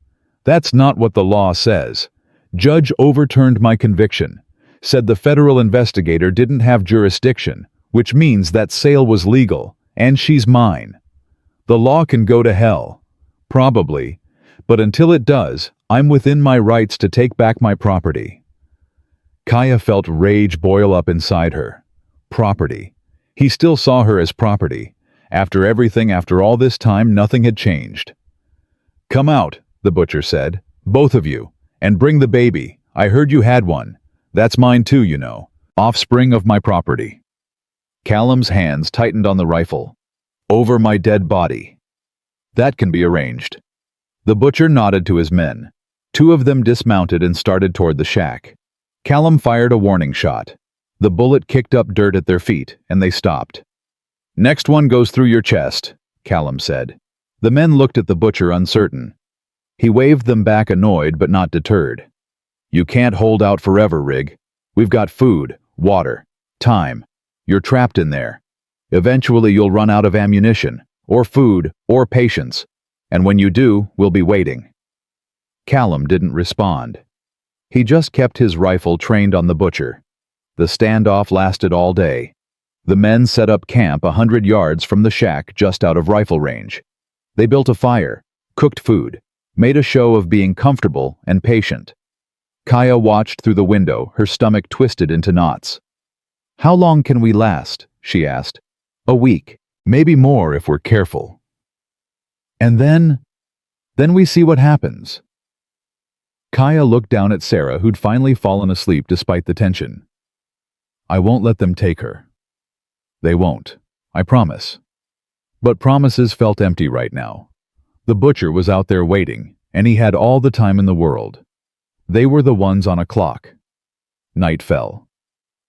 That's not what the law says. Judge overturned my conviction. Said the federal investigator didn't have jurisdiction, which means that sale was legal, and she's mine. The law can go to hell. Probably. But until it does, I'm within my rights to take back my property. Kaya felt rage boil up inside her. Property. He still saw her as property. After everything, after all this time, nothing had changed. Come out, the butcher said. Both of you. And bring the baby. I heard you had one. That's mine too, you know. Offspring of my property. Callum's hands tightened on the rifle. Over my dead body. That can be arranged. The butcher nodded to his men. Two of them dismounted and started toward the shack. Callum fired a warning shot. The bullet kicked up dirt at their feet, and they stopped. Next one goes through your chest, Callum said. The men looked at the butcher uncertain. He waved them back annoyed but not deterred. You can't hold out forever, Rig. We've got food, water, time. You're trapped in there. Eventually you'll run out of ammunition, or food, or patience. And when you do, we'll be waiting. Callum didn't respond. He just kept his rifle trained on the butcher. The standoff lasted all day. The men set up camp 100 yards from the shack just out of rifle range. They built a fire, cooked food, made a show of being comfortable and patient. Kaya watched through the window, her stomach twisted into knots. How long can we last? She asked. A week, maybe more if we're careful. And then we see what happens. Kaya looked down at Sarah, who'd finally fallen asleep despite the tension. I won't let them take her. They won't, I promise. But promises felt empty right now. The butcher was out there waiting, and he had all the time in the world. They were the ones on a clock. Night fell.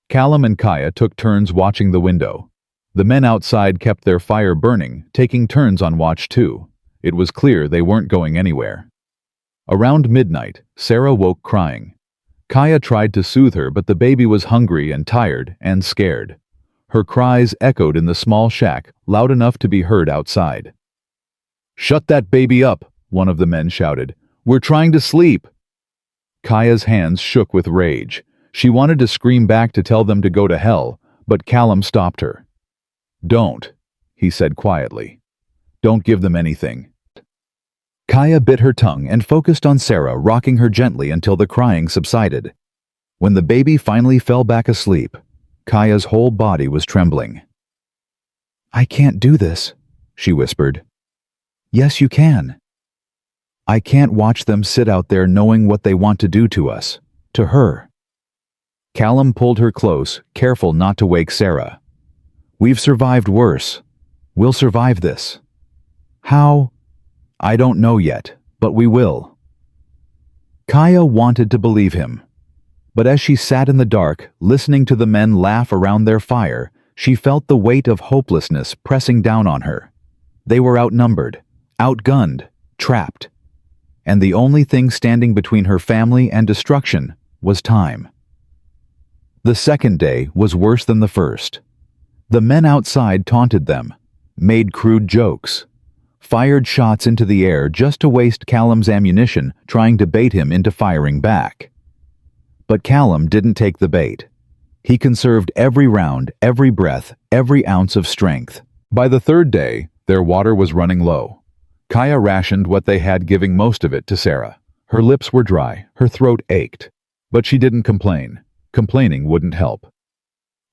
Callum and Kaya took turns watching the window. The men outside kept their fire burning, taking turns on watch too. It was clear they weren't going anywhere. Around midnight, Sarah woke crying. Kaya tried to soothe her, but the baby was hungry and tired and scared. Her cries echoed in the small shack, loud enough to be heard outside. Shut that baby up, one of the men shouted. We're trying to sleep. Kaya's hands shook with rage. She wanted to scream back to tell them to go to hell, but Callum stopped her. Don't, he said quietly. Don't give them anything. Kaya bit her tongue and focused on Sarah, rocking her gently until the crying subsided. When the baby finally fell back asleep, Kaya's whole body was trembling. I can't do this, she whispered. Yes, you can. I can't watch them sit out there knowing what they want to do to us, to her. Callum pulled her close, careful not to wake Sarah. We've survived worse. We'll survive this. How? I don't know yet, but we will. Kaya wanted to believe him. But as she sat in the dark, listening to the men laugh around their fire, she felt the weight of hopelessness pressing down on her. They were outnumbered, outgunned, trapped. And the only thing standing between her family and destruction was time. The second day was worse than the first. The men outside taunted them, made crude jokes, fired shots into the air just to waste Callum's ammunition, trying to bait him into firing back. But Callum didn't take the bait. He conserved every round, every breath, every ounce of strength. By the third day, their water was running low. Kaya rationed what they had, giving most of it to Sarah. Her lips were dry, her throat ached. But she didn't complain. Complaining wouldn't help.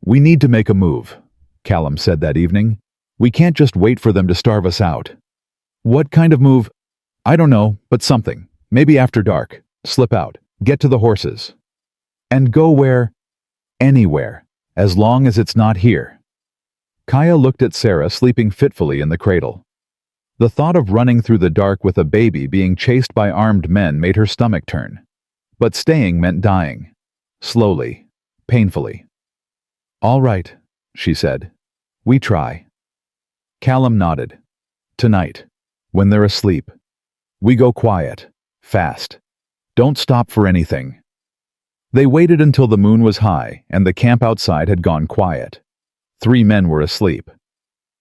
We need to make a move, Callum said that evening. We can't just wait for them to starve us out. What kind of move? I don't know, but something. Maybe after dark. Slip out. Get to the horses. And go where? Anywhere. As long as it's not here. Kaya looked at Sarah sleeping fitfully in the cradle. The thought of running through the dark with a baby being chased by armed men made her stomach turn. But staying meant dying. Slowly. Painfully. All right, she said. We try. Callum nodded. Tonight. When they're asleep. We go quiet. Fast. Don't stop for anything. They waited until the moon was high and the camp outside had gone quiet. 3 men were asleep.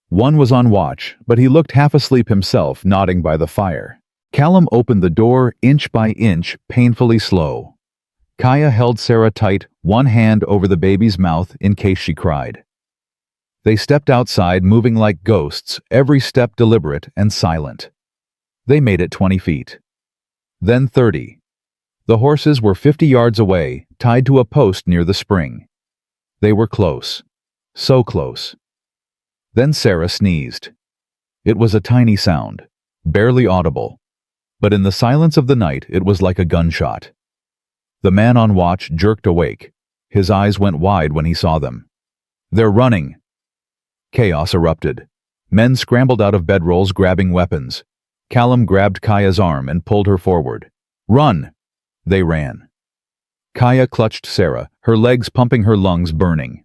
One was on watch, but he looked half asleep himself, nodding by the fire. Callum opened the door inch by inch, painfully slow. Kaya held Sarah tight, one hand over the baby's mouth in case she cried. They stepped outside, moving like ghosts, every step deliberate and silent. They made it 20 feet. Then 30. The horses were 50 yards away, tied to a post near the spring. They were close. So close. Then Sarah sneezed. It was a tiny sound, barely audible. But in the silence of the night, it was like a gunshot. The man on watch jerked awake. His eyes went wide when he saw them. "They're running!" Chaos erupted. Men scrambled out of bedrolls grabbing weapons. Callum grabbed Kaya's arm and pulled her forward. "Run!" They ran. Kaya clutched Sarah, her legs pumping, her lungs burning.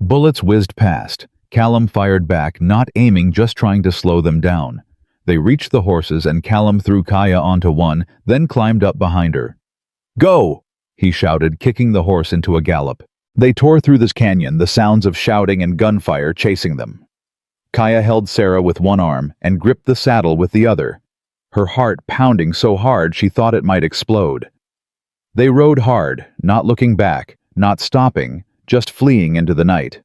Bullets whizzed past. Callum fired back, not aiming, just trying to slow them down. They reached the horses and Callum threw Kaya onto one, then climbed up behind her. "Go!" he shouted, kicking the horse into a gallop. They tore through this canyon, the sounds of shouting and gunfire chasing them. Kaya held Sarah with one arm and gripped the saddle with the other, her heart pounding so hard she thought it might explode. They rode hard, not looking back, not stopping, just fleeing into the night.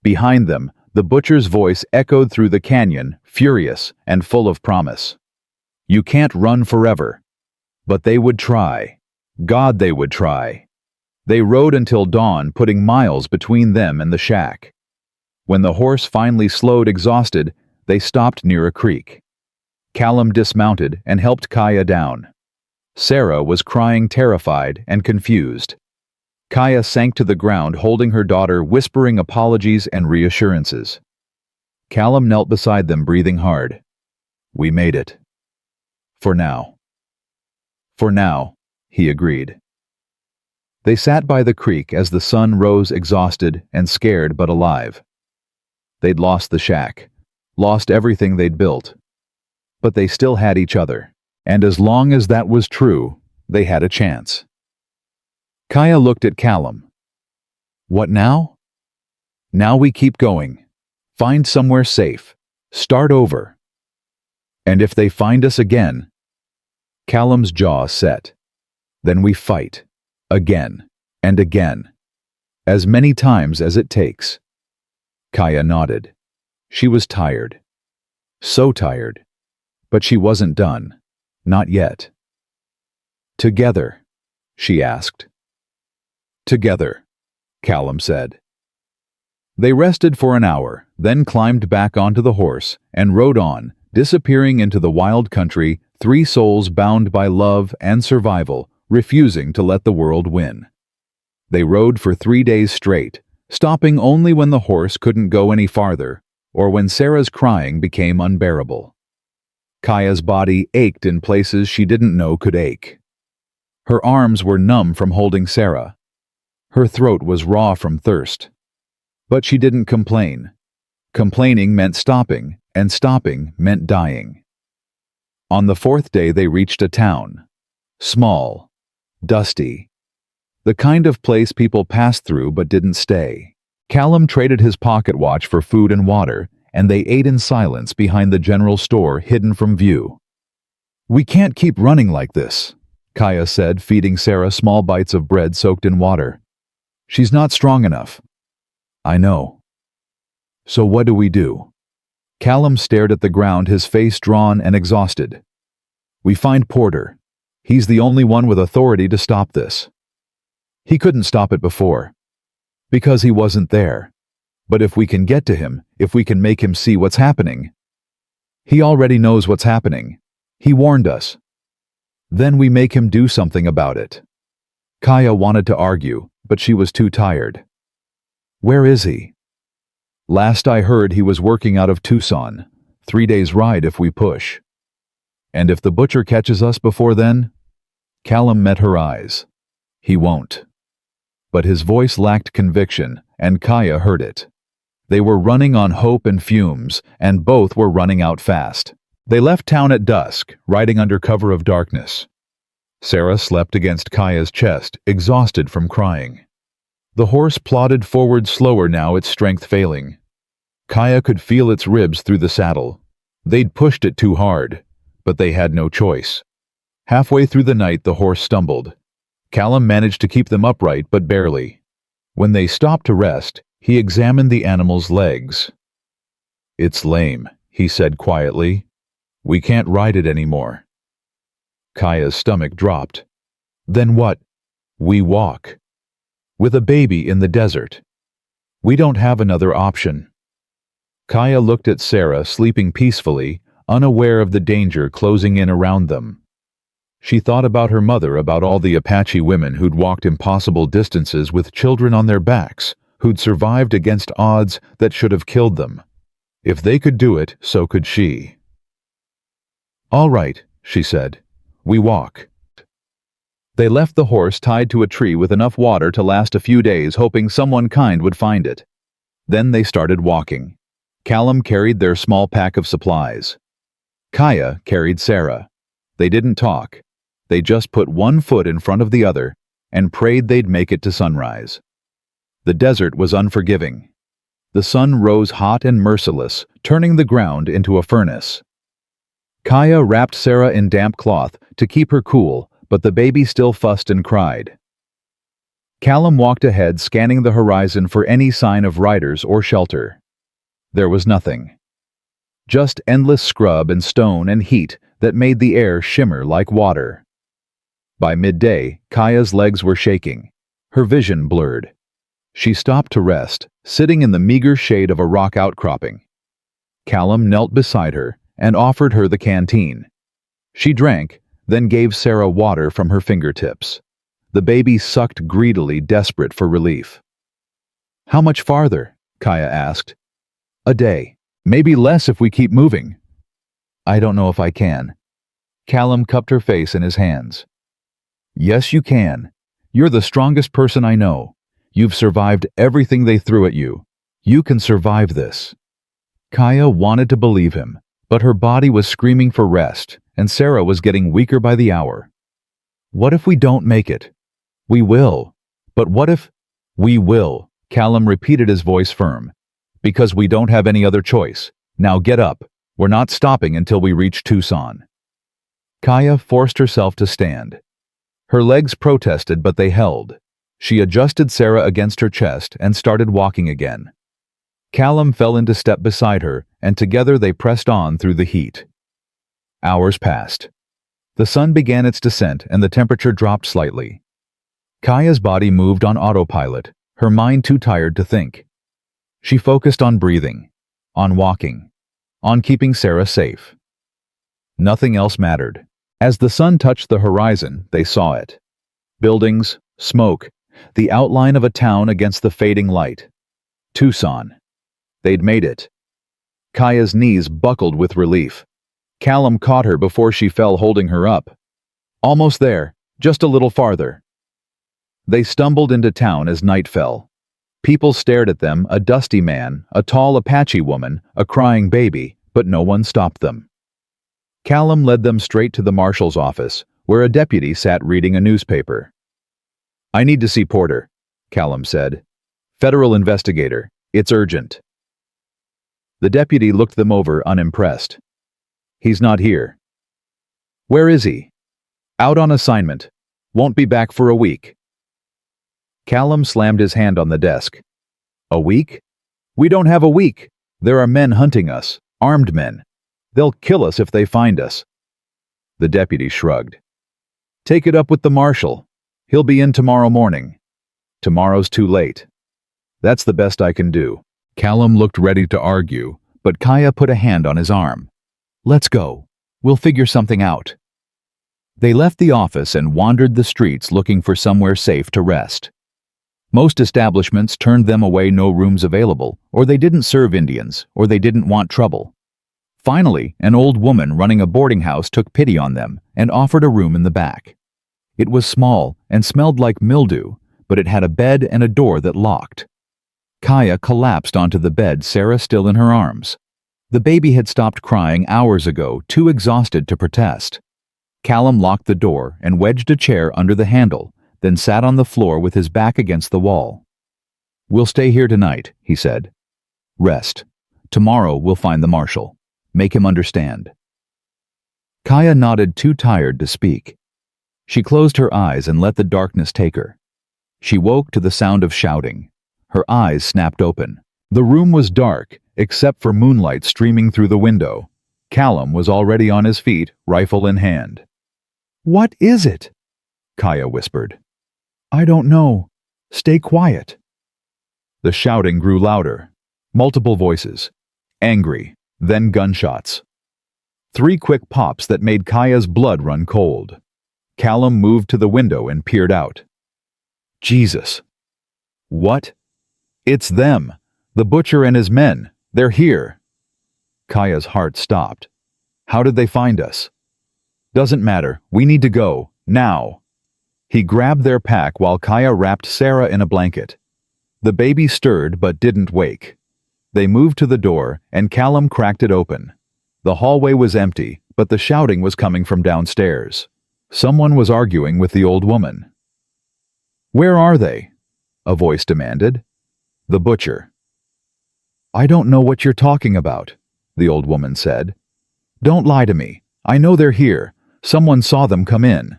Behind them, the butcher's voice echoed through the canyon, furious and full of promise. You can't run forever. But they would try. God, they would try. They rode until dawn, putting miles between them and the shack. When the horse finally slowed, exhausted, they stopped near a creek. Callum dismounted and helped Kaya down. Sarah was crying, terrified and confused. Kaya sank to the ground, holding her daughter, whispering apologies and reassurances. Callum knelt beside them, breathing hard. "We made it. For now." "For now," he agreed. They sat by the creek as the sun rose, exhausted and scared but alive. They'd lost the shack, lost everything they'd built. But they still had each other, and as long as that was true, they had a chance. Kaya looked at Callum. "What now?" "Now we keep going. Find somewhere safe. Start over. And if they find us again..." Callum's jaw set. "Then we fight. Again. And again. As many times as it takes." Kaya nodded. She was tired. So tired. But she wasn't done. Not yet. "Together?" she asked. "Together," Callum said. They rested for an hour, then climbed back onto the horse and rode on, disappearing into the wild country, three souls bound by love and survival, refusing to let the world win. They rode for 3 days straight, stopping only when the horse couldn't go any farther, or when Sarah's crying became unbearable. Kaya's body ached in places she didn't know could ache. Her arms were numb from holding Sarah. Her throat was raw from thirst. But she didn't complain. Complaining meant stopping, and stopping meant dying. On the 4th day they reached a town. Small. Dusty. The kind of place people passed through but didn't stay. Callum traded his pocket watch for food and water, and they ate in silence behind the general store, hidden from view. "We can't keep running like this," Kaya said, feeding Sarah small bites of bread soaked in water. "She's not strong enough." "I know." "So what do we do?" Callum stared at the ground, his face drawn and exhausted. "We find Porter. He's the only one with authority to stop this. He couldn't stop it before. Because he wasn't there. But if we can get to him, if we can make him see what's happening..." "He already knows what's happening. He warned us." "Then we make him do something about it." Kaya wanted to argue, but she was too tired. "Where is he?" "Last I heard, he was working out of Tucson. 3 days' ride if we push." "And if the butcher catches us before then?" Callum met her eyes. "He won't." But his voice lacked conviction, and Kaya heard it. They were running on hope and fumes, and both were running out fast. They left town at dusk, riding under cover of darkness. Sarah slept against Kaya's chest, exhausted from crying. The horse plodded forward slower now, its strength failing. Kaya could feel its ribs through the saddle. They'd pushed it too hard, but they had no choice. Halfway through the night the horse stumbled. Callum managed to keep them upright, but barely. When they stopped to rest, he examined the animal's legs. "It's lame," he said quietly. "We can't ride it anymore." Kaya's stomach dropped. "Then what?" "We walk. With a baby in the desert. We don't have another option." Kaya looked at Sarah, sleeping peacefully, unaware of the danger closing in around them. She thought about her mother, about all the Apache women who'd walked impossible distances with children on their backs, who'd survived against odds that should have killed them. If they could do it, so could she. "All right," she said. "We walk." They left the horse tied to a tree with enough water to last a few days, hoping someone kind would find it. Then they started walking. Callum carried their small pack of supplies. Kaya carried Sarah. They didn't talk. They just put one foot in front of the other and prayed they'd make it to sunrise. The desert was unforgiving. The sun rose hot and merciless, turning the ground into a furnace. Kaya wrapped Sarah in damp cloth to keep her cool, but the baby still fussed and cried. Callum walked ahead, scanning the horizon for any sign of riders or shelter. There was nothing. Just endless scrub and stone and heat that made the air shimmer like water. By midday, Kaya's legs were shaking, her vision blurred. She stopped to rest, sitting in the meager shade of a rock outcropping. Callum knelt beside her and offered her the canteen. She drank, then gave Sarah water from her fingertips. The baby sucked greedily, desperate for relief. "How much farther?" Kaya asked. "A day. Maybe less if we keep moving." "I don't know if I can." Callum cupped her face in his hands. "Yes, you can. You're the strongest person I know. You've survived everything they threw at you. You can survive this." Kaya wanted to believe him, but her body was screaming for rest, and Sarah was getting weaker by the hour. "What if we don't make it?" "We will." "But what if—" "We will," Callum repeated, his voice firm. "Because we don't have any other choice. Now get up. We're not stopping until we reach Tucson." Kaya forced herself to stand. Her legs protested, but they held. She adjusted Sarah against her chest and started walking again. Callum fell into step beside her, and together they pressed on through the heat. Hours passed. The sun began its descent and the temperature dropped slightly. Kaya's body moved on autopilot, her mind too tired to think. She focused on breathing, on walking, on keeping Sarah safe. Nothing else mattered. As the sun touched the horizon, they saw it. Buildings, smoke, the outline of a town against the fading light. Tucson. They'd made it. Kaya's knees buckled with relief. Callum caught her before she fell, holding her up. "Almost there, just a little farther." They stumbled into town as night fell. People stared at them, a dusty man, a tall Apache woman, a crying baby, but no one stopped them. Callum led them straight to the marshal's office, where a deputy sat reading a newspaper. "I need to see Porter," Callum said. "Federal investigator. It's urgent." The deputy looked them over, unimpressed. "He's not here." "Where is he?" "Out on assignment. Won't be back for a week." Callum slammed his hand on the desk. "A week? We don't have a week. There are men hunting us, armed men. They'll kill us if they find us." The deputy shrugged. "Take it up with the marshal. He'll be in tomorrow morning." "Tomorrow's too late." "That's the best I can do." Callum looked ready to argue, but Kaya put a hand on his arm. "Let's go. We'll figure something out." They left the office and wandered the streets looking for somewhere safe to rest. Most establishments turned them away, no rooms available, or they didn't serve Indians, or they didn't want trouble. Finally, an old woman running a boarding house took pity on them and offered a room in the back. It was small and smelled like mildew, but it had a bed and a door that locked. Kaya collapsed onto the bed, Sarah still in her arms. The baby had stopped crying hours ago, too exhausted to protest. Callum locked the door and wedged a chair under the handle, then sat on the floor with his back against the wall. "We'll stay here tonight," he said. "Rest. Tomorrow we'll find the marshal. Make him understand." Kaya nodded, too tired to speak. She closed her eyes and let the darkness take her. She woke to the sound of shouting. Her eyes snapped open. The room was dark, except for moonlight streaming through the window. Callum was already on his feet, rifle in hand. "What is it?" Kaya whispered. "I don't know. Stay quiet." The shouting grew louder. Multiple voices. Angry, then gunshots. 3 quick pops that made Kaya's blood run cold. Callum moved to the window and peered out. Jesus. What? It's them. The butcher and his men. They're here. Kaya's heart stopped. How did they find us? Doesn't matter. We need to go. Now. He grabbed their pack while Kaya wrapped Sarah in a blanket. The baby stirred but didn't wake. They moved to the door and Callum cracked it open. The hallway was empty, but the shouting was coming from downstairs. Someone was arguing with the old woman. Where are they? A voice demanded. The butcher. I don't know what you're talking about, the old woman said. Don't lie to me. I know they're here. Someone saw them come in.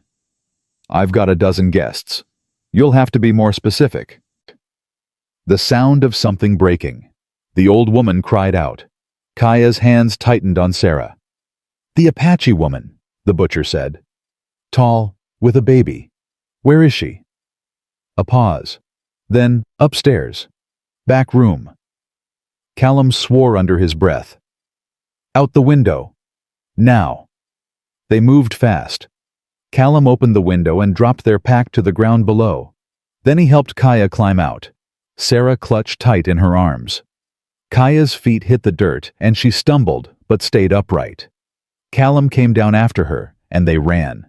I've got a dozen guests. You'll have to be more specific. The sound of something breaking. The old woman cried out. Kaya's hands tightened on Sarah. The Apache woman, the butcher said. Tall, with a baby. Where is she? A pause. Then, upstairs. Back room. Callum swore under his breath. Out the window. Now. They moved fast. Callum opened the window and dropped their pack to the ground below. Then he helped Kaya climb out. Sarah clutched tight in her arms. Kaya's feet hit the dirt and she stumbled but stayed upright. Callum came down after her and they ran.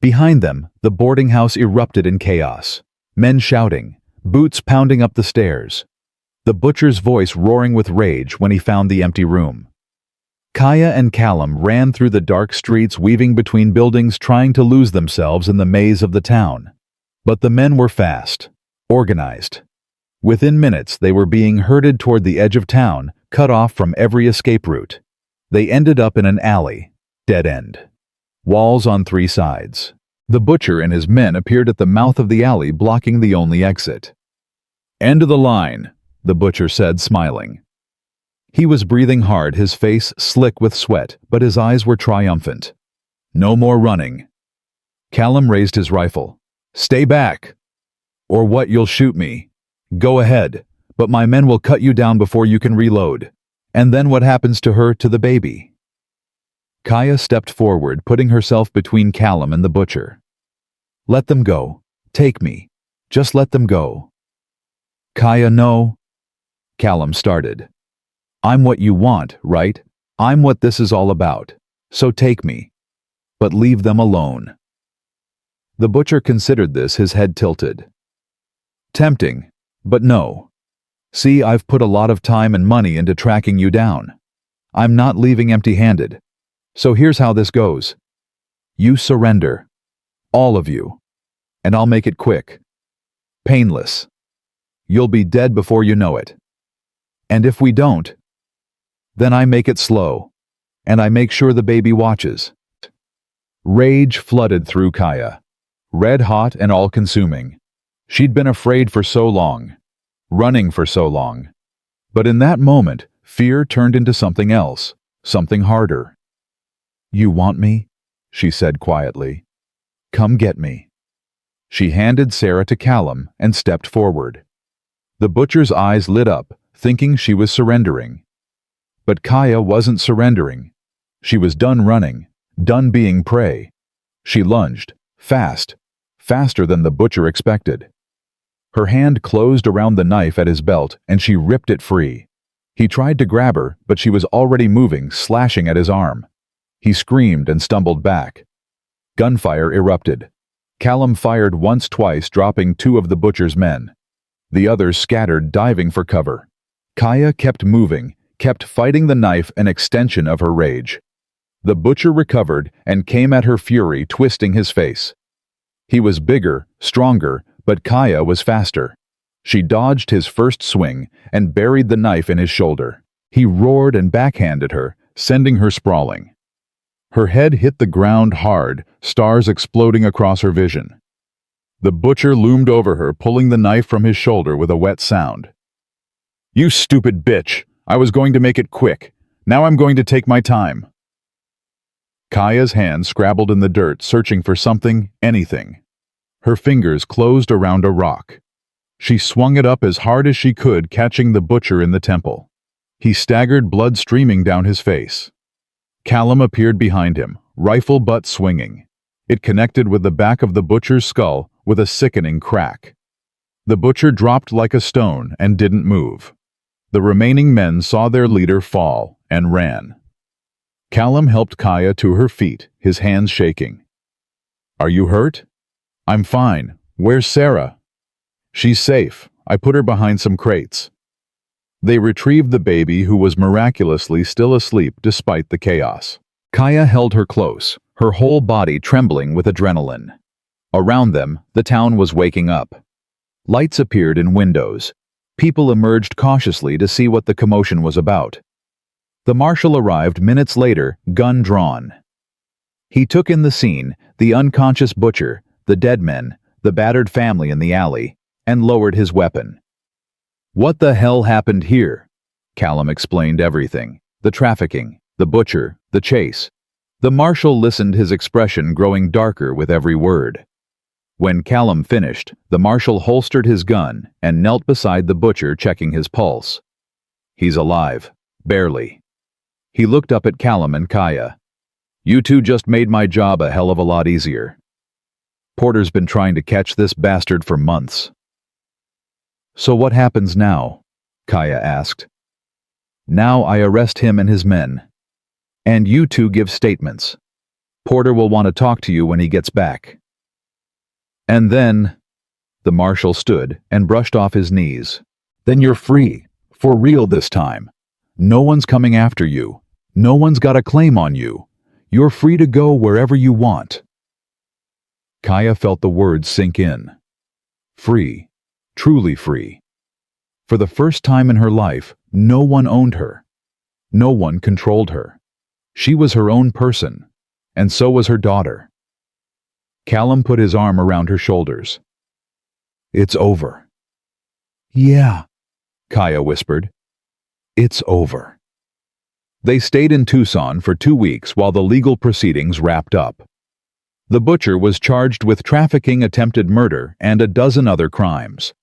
Behind them, the boarding house erupted in chaos. Men shouting, boots pounding up the stairs. The butcher's voice roaring with rage when he found the empty room. Kaya and Callum ran through the dark streets weaving between buildings trying to lose themselves in the maze of the town. But the men were fast, organized. Within minutes they were being herded toward the edge of town, cut off from every escape route. They ended up in an alley, dead end. Walls on three sides. The butcher and his men appeared at the mouth of the alley, blocking the only exit. End of the line, the butcher said, smiling. He was breathing hard, his face slick with sweat, but his eyes were triumphant. No more running. Callum raised his rifle. Stay back. Or what, you'll shoot me. Go ahead, but my men will cut you down before you can reload. And then what happens to her, to the baby? Kaya stepped forward, putting herself between Callum and the butcher. Let them go. Take me. Just let them go. Kaya, no. Callum started. I'm what you want, right? I'm what this is all about. So take me. But leave them alone. The butcher considered this, his head tilted. Tempting, but no. See, I've put a lot of time and money into tracking you down. I'm not leaving empty-handed. So here's how this goes. You surrender. All of you. And I'll make it quick. Painless. You'll be dead before you know it. And if we don't, then I make it slow. And I make sure the baby watches. Rage flooded through Kaya. Red hot and all-consuming. She'd been afraid for so long. Running for so long. But in that moment, fear turned into something else. Something harder. You want me? She said quietly. Come get me. She handed Sarah to Callum and stepped forward. The butcher's eyes lit up, thinking she was surrendering. But Kaya wasn't surrendering. She was done running, done being prey. She lunged, fast, faster than the butcher expected. Her hand closed around the knife at his belt and she ripped it free. He tried to grab her, but she was already moving, slashing at his arm. He screamed and stumbled back. Gunfire erupted. Callum fired once, twice, dropping two of the butcher's men. The others scattered, diving for cover. Kaya kept moving, kept fighting the knife, an extension of her rage. The butcher recovered and came at her fury, twisting his face. He was bigger, stronger, but Kaya was faster. She dodged his first swing and buried the knife in his shoulder. He roared and backhanded her, sending her sprawling. Her head hit the ground hard, stars exploding across her vision. The butcher loomed over her, pulling the knife from his shoulder with a wet sound. You stupid bitch! I was going to make it quick. Now I'm going to take my time. Kaya's hand scrabbled in the dirt, searching for something, anything. Her fingers closed around a rock. She swung it up as hard as she could, catching the butcher in the temple. He staggered, blood streaming down his face. Callum appeared behind him, rifle butt swinging. It connected with the back of the butcher's skull with a sickening crack. The butcher dropped like a stone and didn't move. The remaining men saw their leader fall and ran. Callum helped Kaya to her feet, his hands shaking. "Are you hurt?" "I'm fine. Where's Sarah?" "She's safe. I put her behind some crates." They retrieved the baby, who was miraculously still asleep despite the chaos. Kaya held her close, her whole body trembling with adrenaline. Around them, the town was waking up. Lights appeared in windows. People emerged cautiously to see what the commotion was about. The marshal arrived minutes later, gun drawn. He took in the scene, the unconscious butcher, the dead men, the battered family in the alley, and lowered his weapon. "What the hell happened here?" Callum explained everything. The trafficking, the butcher, the chase. The marshal listened, his expression growing darker with every word. When Callum finished, the marshal holstered his gun and knelt beside the butcher, checking his pulse. "He's alive. Barely." He looked up at Callum and Kaya. "You two just made my job a hell of a lot easier. Porter's been trying to catch this bastard for months." "So what happens now?" Kaya asked. "Now I arrest him and his men. And you two give statements. Porter will want to talk to you when he gets back. And then—" the marshal stood and brushed off his knees. "Then you're free. For real this time. No one's coming after you. No one's got a claim on you. You're free to go wherever you want." Kaya felt the words sink in. Free. Truly free. For the first time in her life, no one owned her. No one controlled her. She was her own person, and so was her daughter. Callum put his arm around her shoulders. "It's over." "Yeah," Kaya whispered. "It's over." They stayed in Tucson for 2 weeks while the legal proceedings wrapped up. The butcher was charged with trafficking, attempted murder, and a dozen other crimes.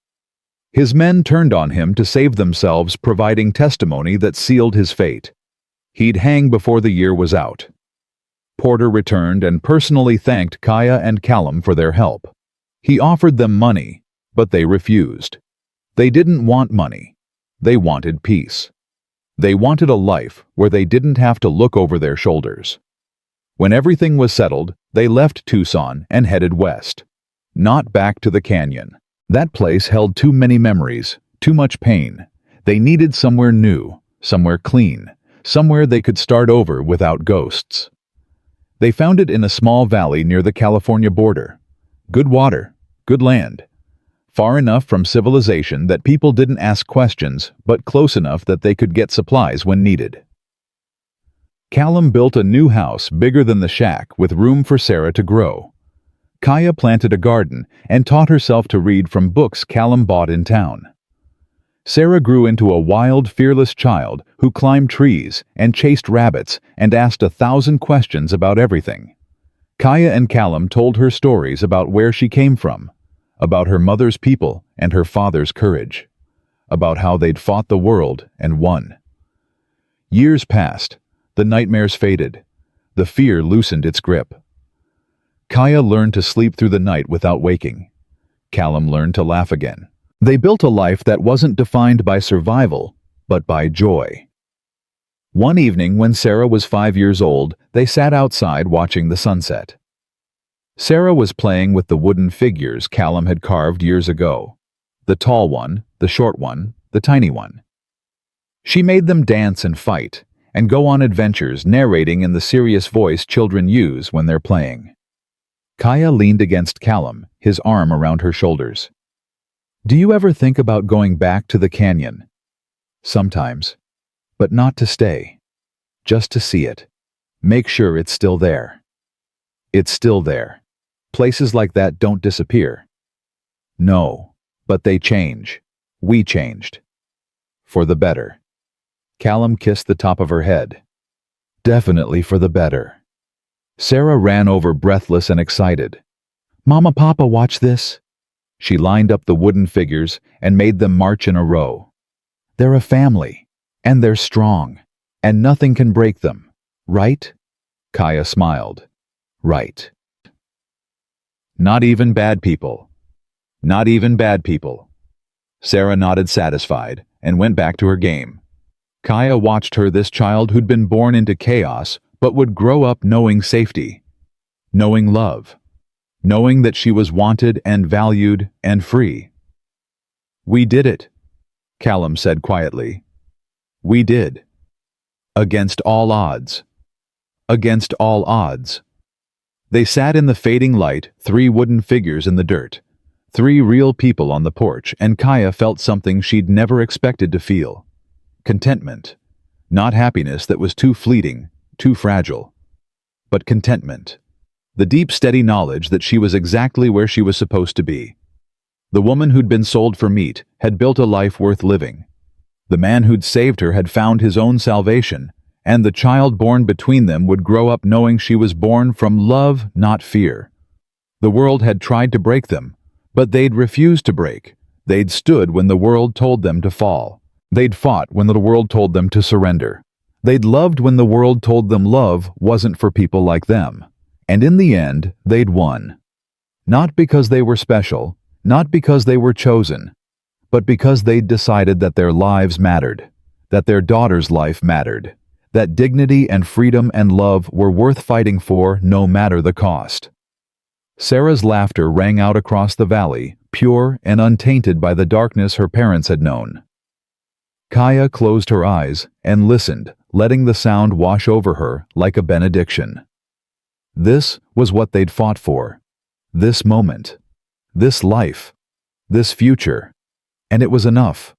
His men turned on him to save themselves, providing testimony that sealed his fate. He'd hang before the year was out. Porter returned and personally thanked Kaya and Callum for their help. He offered them money, but they refused. They didn't want money. They wanted peace. They wanted a life where they didn't have to look over their shoulders. When everything was settled, they left Tucson and headed west. Not back to the canyon. That place held too many memories, too much pain. They needed somewhere new, somewhere clean, somewhere they could start over without ghosts. They found it in a small valley near the California border. Good water, good land. Far enough from civilization that people didn't ask questions, but close enough that they could get supplies when needed. Callum built a new house bigger than the shack with room for Sarah to grow. Kaya planted a garden and taught herself to read from books Callum bought in town. Sarah grew into a wild, fearless child who climbed trees and chased rabbits and asked 1,000 questions about everything. Kaya and Callum told her stories about where she came from, about her mother's people and her father's courage, about how they'd fought the world and won. Years passed. The nightmares faded. The fear loosened its grip. Kaya learned to sleep through the night without waking. Callum learned to laugh again. They built a life that wasn't defined by survival, but by joy. One evening when Sarah was 5 years old, they sat outside watching the sunset. Sarah was playing with the wooden figures Callum had carved years ago. The tall one, the short one, the tiny one. She made them dance and fight, and go on adventures, narrating in the serious voice children use when they're playing. Kaya leaned against Callum, his arm around her shoulders. "Do you ever think about going back to the canyon?" "Sometimes. But not to stay. Just to see it. Make sure it's still there." "It's still there. Places like that don't disappear." "No, but they change. We changed. For the better." Callum kissed the top of her head. "Definitely for the better." Sarah ran over, breathless and excited. "Mama, Papa, watch this." She lined up the wooden figures and made them march in a row. "They're a family, and they're strong, and nothing can break them, right?" Kaya smiled. "Right." Not even bad people. Not even bad people. Sarah nodded satisfied and went back to her game. Kaya watched her, this child who'd been born into chaos but would grow up knowing safety, knowing love, knowing that she was wanted and valued and free. "We did it," Callum said quietly. "We did. Against all odds. Against all odds." They sat in the fading light, 3 wooden figures in the dirt, 3 real people on the porch, and Kaya felt something she'd never expected to feel. Contentment. Not happiness that was too fleeting, too fragile. But contentment. The deep, steady knowledge that she was exactly where she was supposed to be. The woman who'd been sold for meat had built a life worth living. The man who'd saved her had found his own salvation, and the child born between them would grow up knowing she was born from love, not fear. The world had tried to break them, but they'd refused to break. They'd stood when the world told them to fall. They'd fought when the world told them to surrender. They'd loved when the world told them love wasn't for people like them. And in the end, they'd won. Not because they were special, not because they were chosen, but because they'd decided that their lives mattered, that their daughter's life mattered, that dignity and freedom and love were worth fighting for no matter the cost. Sarah's laughter rang out across the valley, pure and untainted by the darkness her parents had known. Kaya closed her eyes and listened, letting the sound wash over her like a benediction. This was what they'd fought for. This moment. This life. This future. And it was enough.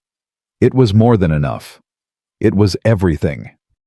It was more than enough. It was everything.